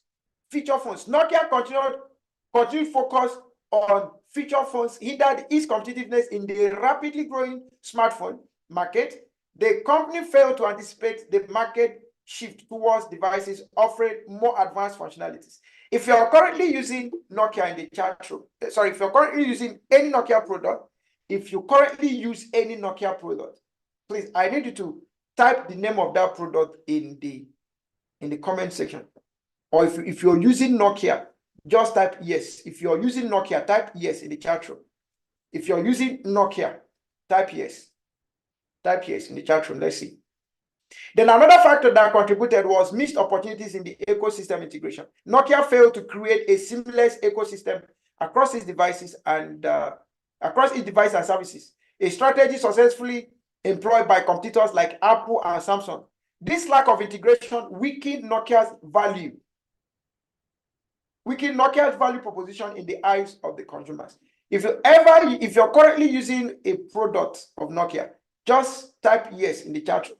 Feature phones. Nokia continued focus on feature phones, hindered its competitiveness in the rapidly growing smartphone market. The company failed to anticipate the market shift towards devices offering more advanced functionalities. If you are currently using Nokia in the chat room, sorry, if you're currently using any Nokia product, please, I need you to type the name of that product in the comment section. Or if you're using Nokia, just type yes. If you're using Nokia, type yes in the chat room. If you're using Nokia, type yes. Type yes in the chat room. Let's see. Then another factor that contributed was missed opportunities in the ecosystem integration. Nokia failed to create a seamless ecosystem across its devices and services. A strategy successfully employed by competitors like Apple and Samsung. This lack of integration weakened Nokia's value proposition in the eyes of the consumers. If you're currently using a product of Nokia, just type yes in the chat room.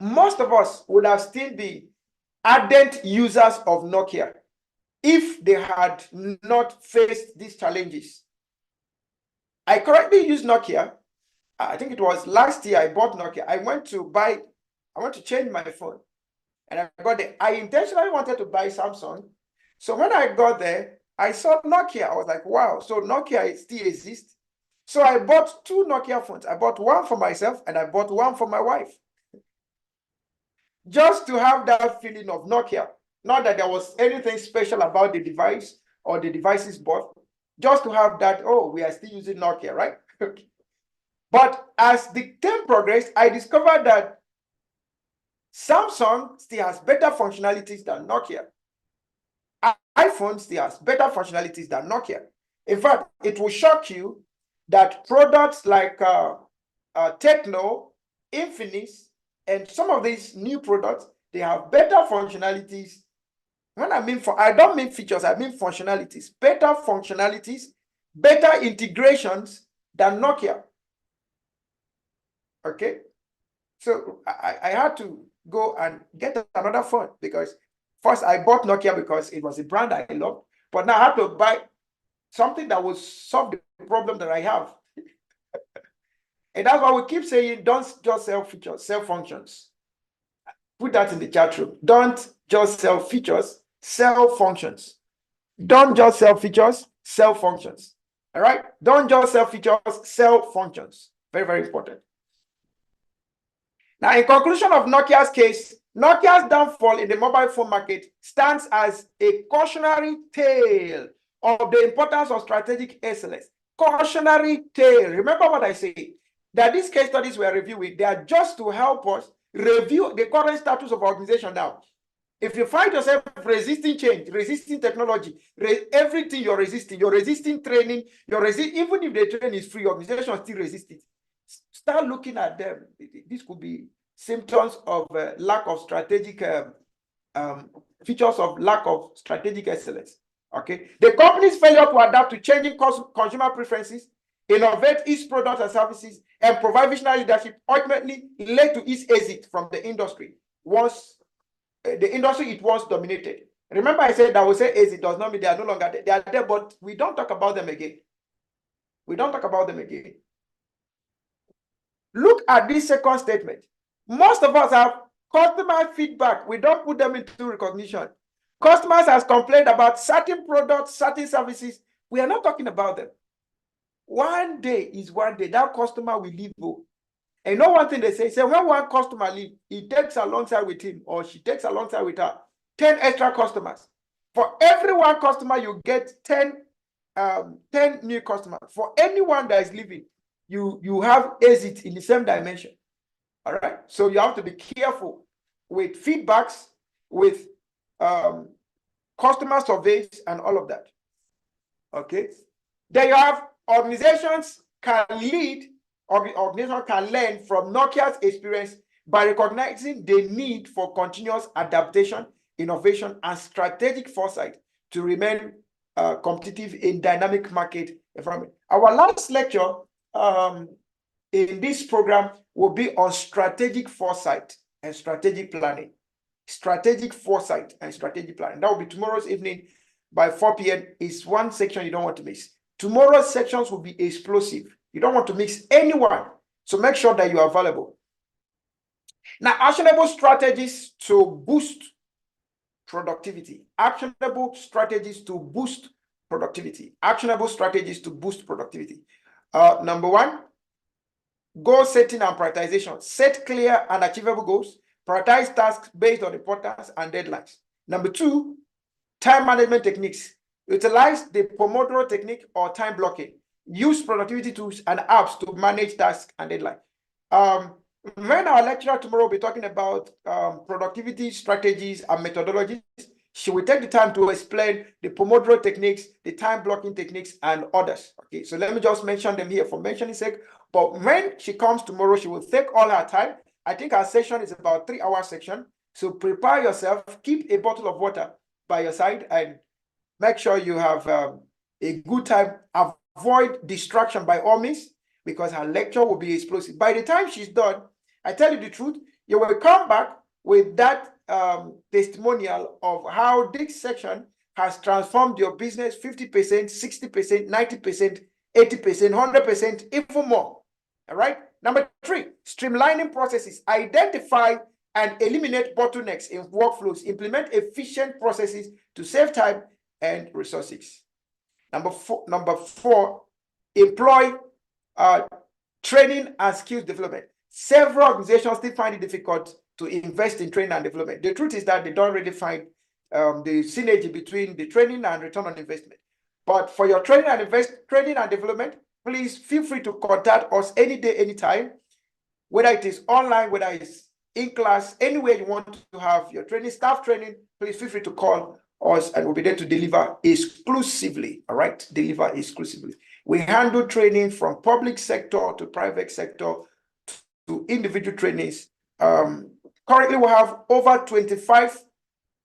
Most of us would have still been ardent users of Nokia if they had not faced these challenges. I currently use Nokia. I think it was last year I bought Nokia. I want to change my phone. And I intentionally wanted to buy Samsung. So when I got there, I saw Nokia. I was like, wow, so Nokia still exists. So I bought two Nokia phones. I bought one for myself and I bought one for my wife. Just to have that feeling of Nokia. Not that there was anything special about the device or the devices bought. Just to have that, oh, we are still using Nokia, right? But as the term progressed, I discovered that Samsung still has better functionalities than Nokia. iPhone still has better functionalities than Nokia. In fact, it will shock you that products like Techno, Infinix, and some of these new products, they have better functionalities. When I don't mean features, I mean functionalities. Better functionalities, better integrations than Nokia. Okay? So I had to go and get another phone because first I bought Nokia because it was a brand I loved, but now I have to buy something that will solve the problem that I have. And that's why we keep saying, don't just sell features, sell functions. Put that in the chat room. Don't just sell features, sell functions. Don't just sell features, sell functions. All right. Don't just sell features, sell functions. Very, very important. Now, in conclusion of Nokia's case, Nokia's downfall in the mobile phone market stands as a cautionary tale of the importance of strategic excellence. Cautionary tale. Remember what I say, that these case studies we are reviewing, they are just to help us review the current status of organization now. If you find yourself resisting change, resisting technology, everything you're resisting training, even if the training is free, organization still resist it. Start looking at them. This could be symptoms of lack of strategic features of lack of strategic excellence. Okay, the company's failure to adapt to changing consumer preferences, innovate its products and services, and provide visionary leadership ultimately led to its exit from the industry. Once the industry it once dominated. Remember, I said that we say exit does not mean they are no longer there. They are there, but we don't talk about them again. We don't talk about them again. Look at this second statement. Most of us have customer feedback. We don't put them into recognition. Customers have complained about certain products, certain services. We are not talking about them. One day is one day. That customer will leave. And you know one thing they say when one customer leaves, he takes alongside with him or she takes alongside with her 10 extra customers. For every one customer, you get 10 new customers. For anyone that is leaving, you have exit in the same dimension. All right. So you have to be careful with feedbacks, with customer surveys, and all of that. Okay. There you have organizations can lead, organizations can learn from Nokia's experience by recognizing the need for continuous adaptation, innovation, and strategic foresight to remain competitive in dynamic market environment. Our last lecture in this program will be on strategic foresight and strategic planning. Strategic foresight and strategic planning. That will be tomorrow's evening by 4 p.m. It's one section you don't want to miss. Tomorrow's sections will be explosive. You don't want to mix anyone. So make sure that you are available. Now, actionable strategies to boost productivity. Actionable strategies to boost productivity. Actionable strategies to boost productivity. Number one, goal setting and prioritization. Set clear and achievable goals. Prioritize tasks based on importance and deadlines. Number two, time management techniques. Utilize the Pomodoro technique or time blocking. Use productivity tools and apps to manage tasks and deadlines. When our lecturer tomorrow will be talking about productivity strategies and methodologies, she will take the time to explain the Pomodoro techniques, the time blocking techniques, and others. Okay, so let me just mention them here for mentioning sake. But when she comes tomorrow, she will take all her time. I think our session is about 3-hour section. So prepare yourself, keep a bottle of water by your side, and make sure you have a good time. Avoid distraction by all means, because her lecture will be explosive. By the time she's done, I tell you the truth, you will come back with that testimonial of how this section has transformed your business 50%, 60%, 90%, 80%, 100%, even more. All right. Number 3, streamlining processes. Identify and eliminate bottlenecks in workflows. Implement efficient processes to save time and resources. Number four, employ training and skills development. Several organizations still find it difficult to invest in training and development. The truth is that they don't really find the synergy between the training and return on investment. But for your training and development, please feel free to contact us any day, anytime, whether it is online, whether it's in class, anywhere you want to have your training, staff training, please feel free to call us and we'll be there to deliver exclusively. All right, deliver exclusively. We handle training from public sector to private sector to individual trainings. Currently, we have over 25.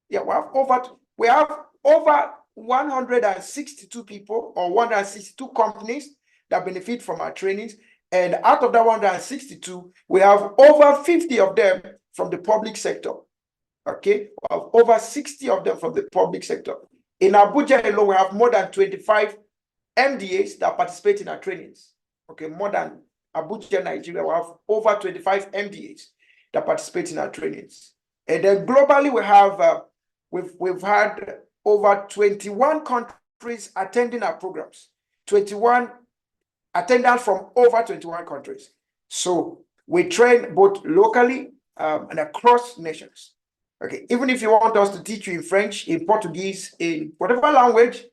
Yeah, we have over 162 people or 162 companies that benefit from our trainings. And out of that 162, we have over 50 of them from the public sector. Okay, we have over 60 of them from the public sector. In Abuja alone, we have more than 25 MDAs that participate in our trainings. Okay, more than Abuja, Nigeria, we have over 25 MDAs that participate in our trainings. And then globally, we have we've had over 21 countries attending our programs. 21 attendants from over 21 countries. So we train both locally and across nations. Okay, even if you want us to teach you in French, in Portuguese, in whatever language,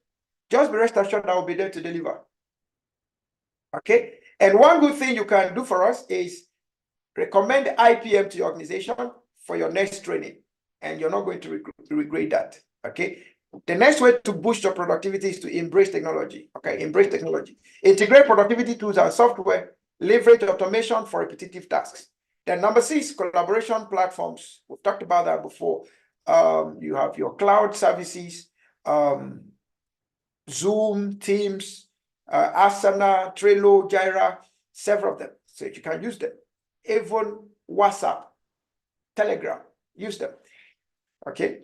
just be rest assured that I will be there to deliver. Okay, and one good thing you can do for us is recommend IIPM to your organization for your next training, and you're not going to regret that. Okay, the next way to boost your productivity is to embrace technology. Okay, embrace technology, integrate productivity tools and software, leverage automation for repetitive tasks. Then number 6, collaboration platforms. We've talked about that before. You have your cloud services, Zoom, Teams, Asana, Trello, Jira, several of them. So you can use them. Even WhatsApp, Telegram, use them. Okay.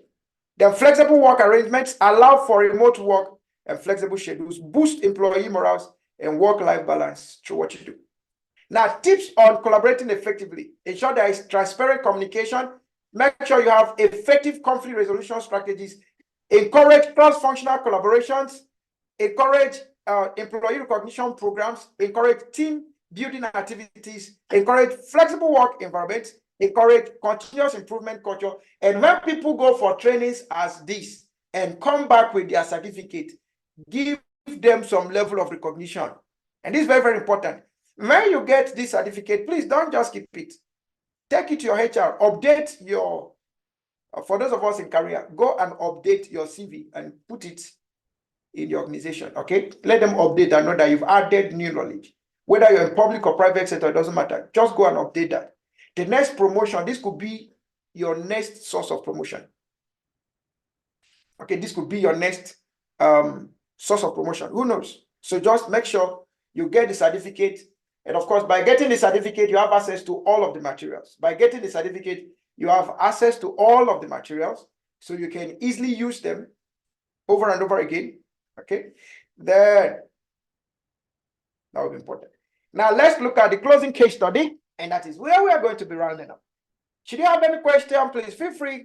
The flexible work arrangements allow for remote work and flexible schedules, boost employee morals and work-life balance through what you do. Now, tips on collaborating effectively. Ensure there is transparent communication. Make sure you have effective conflict resolution strategies. Encourage cross-functional collaborations. Encourage employee recognition programs. Encourage team building activities. Encourage flexible work environments. Encourage continuous improvement culture. And when people go for trainings as this and come back with their certificate, give them some level of recognition. And this is very, very important. When you get this certificate, please don't just keep it. Take it to your HR, update your, for those of us in career, go and update your CV and put it in the organization, okay? Let them update and know that you've added new knowledge. Whether you're in public or private sector, it doesn't matter. Just go and update that. The next promotion, this could be your next source of promotion. Okay, this could be your next source of promotion. Who knows? So just make sure you get the certificate. And of course, by getting the certificate, you have access to all of the materials. By getting the certificate, you have access to all of the materials, so you can easily use them over and over again. Okay, then that would be important. Now let's look at the closing case study, and that is where we are going to be rounding up. Should you have any question, please feel free,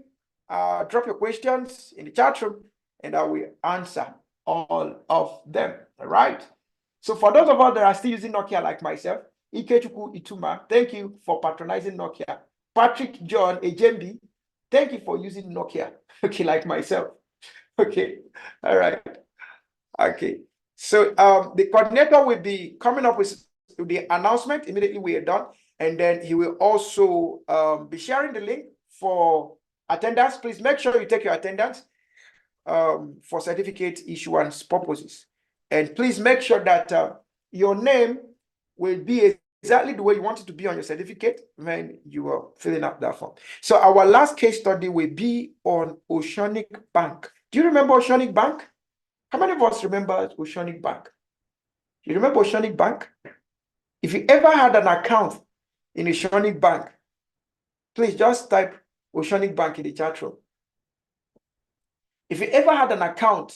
drop your questions in the chat room, and I will answer all of them. All right. So for those of us that are still using Nokia like myself, Ikechukwu Ituma, thank you for patronizing Nokia. Patrick John Ejembi, thank you for using Nokia. Okay, like myself. Okay, all right. Okay, so the coordinator will be coming up with the announcement immediately we are done, and then he will also be sharing the link for attendance. Please make sure you take your attendance for certificate issuance purposes. And please make sure that your name will be exactly the way you want it to be on your certificate when you are filling out that form. So our last case study will be on Oceanic Bank. Do you remember Oceanic Bank? How many of us remember Oceanic Bank? You remember Oceanic Bank? If you ever had an account in Oceanic Bank, please just type Oceanic Bank in the chat room. If you ever had an account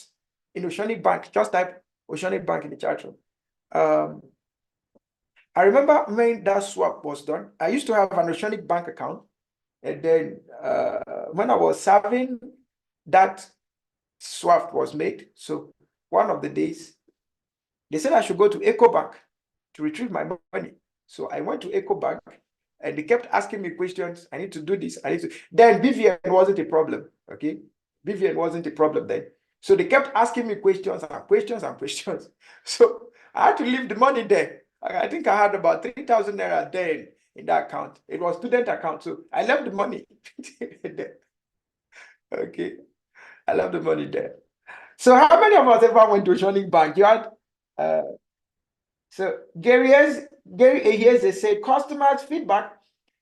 in Oceanic Bank, just type Oceanic Bank in the chat room. I remember when that swap was done, I used to have an Oceanic Bank account. And then when I was serving, that swap was made. So one of the days, they said I should go to EcoBank to retrieve my money. So I went to EcoBank and they kept asking me questions. I need to do this. I need to. Then BVN wasn't a problem. Okay. BVN wasn't a problem then. So they kept asking me questions and questions and questions. So I had to leave the money there. I think I had about 3,000 naira then in that account. It was student account. So I left the money there. Okay. I left the money there. So how many of us ever went to Oceanic Bank? You had so Gary Ehieze said customers' feedback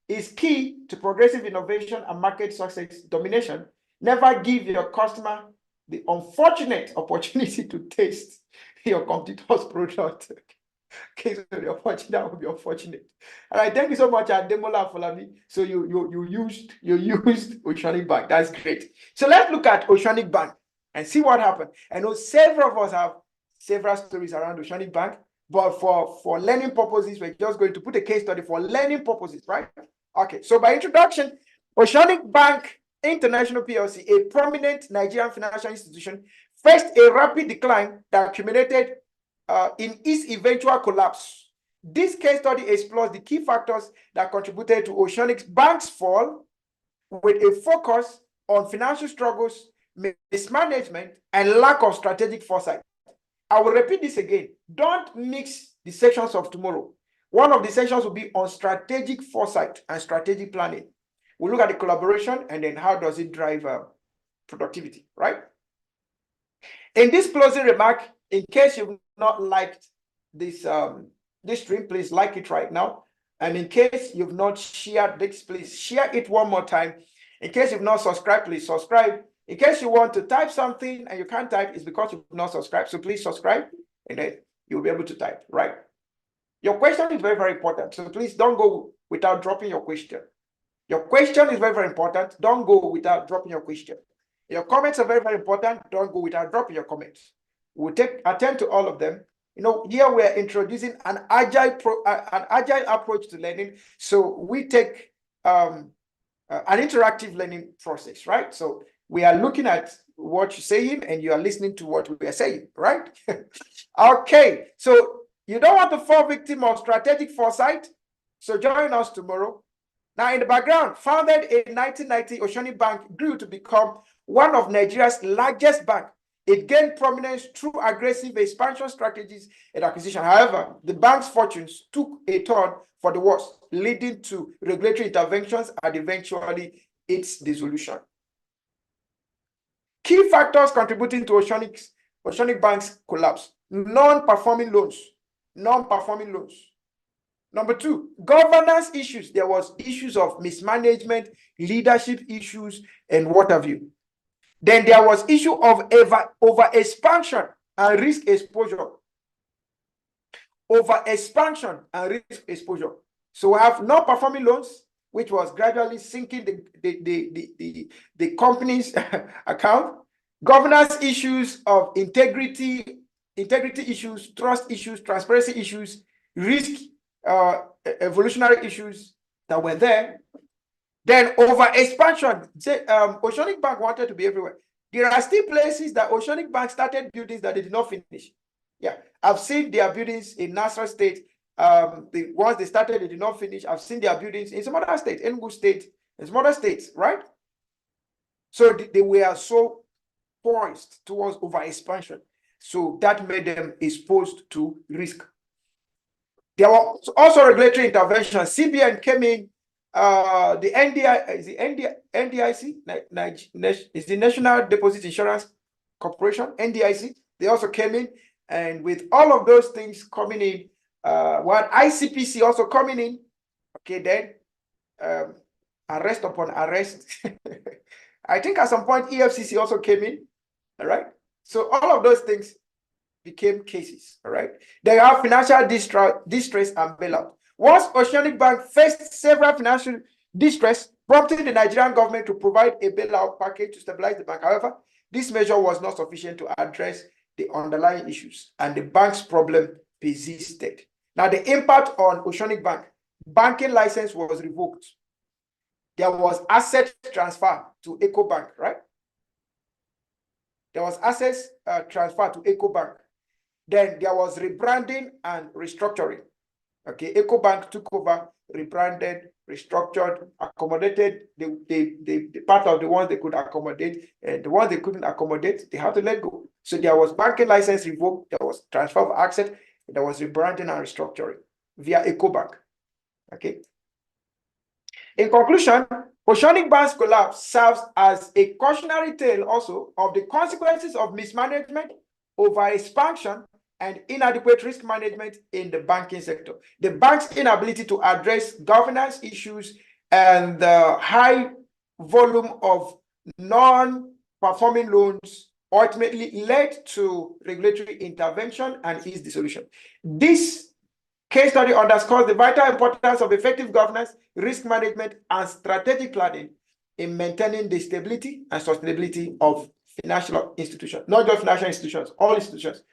is key to progressive innovation and market success domination. Never give your customer the unfortunate opportunity to taste your competitor's product. Okay, so the unfortunate will be unfortunate. All right, thank you so much, Ademola Folami. So you used Oceanic Bank. That's great. So let's look at Oceanic Bank and see what happened. I know several of us have several stories around Oceanic Bank, but for learning purposes, we're just going to put a case study for learning purposes, right? Okay, so by introduction, Oceanic Bank International PLC, a prominent Nigerian financial institution, faced a rapid decline that accumulated in its eventual collapse. This case study explores the key factors that contributed to Oceanic Bank's fall, with a focus on financial struggles, mismanagement, and lack of strategic foresight. I will repeat this again. Don't mix the sections of tomorrow. One of the sections will be on strategic foresight and strategic planning. We'll look at the collaboration and then how does it drive productivity, right? In this closing remark, in case you've not liked this, this stream, please like it right now. And in case you've not shared this, please share it one more time. In case you've not subscribed, please subscribe. In case you want to type something and you can't type, it's because you've not subscribed. So please subscribe and then you'll be able to type, right? Your question is very, very important. So please don't go without dropping your question. Your question is very, very important. Don't go without dropping your question. Your comments are very, very important. Don't go without dropping your comments. We'll attend to all of them. You know, here we're introducing an agile approach to learning. So we take an interactive learning process, right? So we are looking at what you're saying and you are listening to what we are saying, right? Okay, so you don't want to fall victim of strategic foresight? So join us tomorrow. Now, in the background, founded in 1990, Oceanic Bank grew to become one of Nigeria's largest banks. It gained prominence through aggressive expansion strategies and acquisition. However, the bank's fortunes took a turn for the worse, leading to regulatory interventions and eventually its dissolution. Key factors contributing to Oceanic Bank's collapse: non-performing loans. Non-performing loans. Number two, governance issues. There was issues of mismanagement, leadership issues, and what have you. Then there was issue of over-expansion and risk exposure. Over-expansion and risk exposure. So we have non-performing loans, which was gradually sinking the company's account. Governance issues of integrity issues, trust issues, transparency issues, risk evolutionary issues that were there. Then over expansion, Oceanic Bank wanted to be everywhere. There are still places that Oceanic Bank started buildings that they did not finish. Yeah, I've seen their buildings in Nassau State. The ones they started, they did not finish. I've seen their buildings in some other states, Enugu State, and some other states, right? So they were so poised towards over expansion. So that made them exposed to risk. There was also regulatory intervention. CBN came in. The NDI is the NDIC, is the National Deposit Insurance Corporation, NDIC. They also came in, and with all of those things coming in, what ICPC also coming in. Okay, then arrest upon arrest. I think at some point EFCC also came in. All right. So all of those things became cases. All right. They have financial distress and bailout. Once Oceanic Bank faced several financial distress, prompting the Nigerian government to provide a bailout package to stabilize the bank. However, this measure was not sufficient to address the underlying issues, and the bank's problem persisted. Now, the impact on Oceanic Bank: banking license was revoked. There was asset transfer to EcoBank, right? There was assets transfer to EcoBank. Then there was rebranding and restructuring. Okay, EcoBank took over, rebranded, restructured, accommodated the part of the ones they could accommodate, and the ones they couldn't accommodate, they had to let go. So there was banking license revoked, there was transfer of asset, there was rebranding and restructuring via EcoBank. Okay. In conclusion, Oceanic Bank's collapse serves as a cautionary tale also of the consequences of mismanagement, over-expansion, and inadequate risk management in the banking sector. The bank's inability to address governance issues and the high volume of non-performing loans ultimately led to regulatory intervention and its dissolution. This case study underscores the vital importance of effective governance, risk management, and strategic planning in maintaining the stability and sustainability of financial institutions, not just financial institutions, all institutions.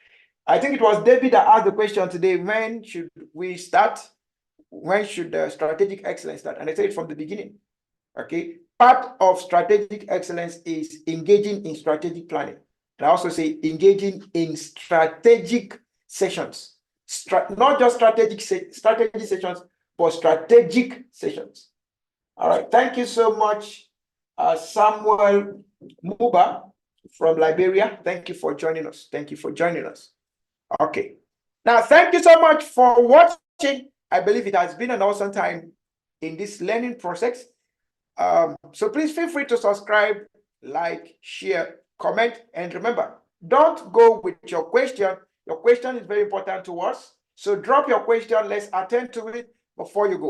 I think it was David that asked the question today: when should we start? When should strategic excellence start? And I said it from the beginning. Okay, part of strategic excellence is engaging in strategic planning. And I also say engaging in strategic sessions. Not just strategy sessions, but strategic sessions. All right. Thank you so much, Samuel Muba from Liberia. Thank you for joining us. Thank you for joining us. Okay. Now, thank you so much for watching. I believe it has been an awesome time in this learning process. So please feel free to subscribe, like, share, comment, and remember, don't go with your question. Your question is very important to us. So drop your question. Let's attend to it before you go.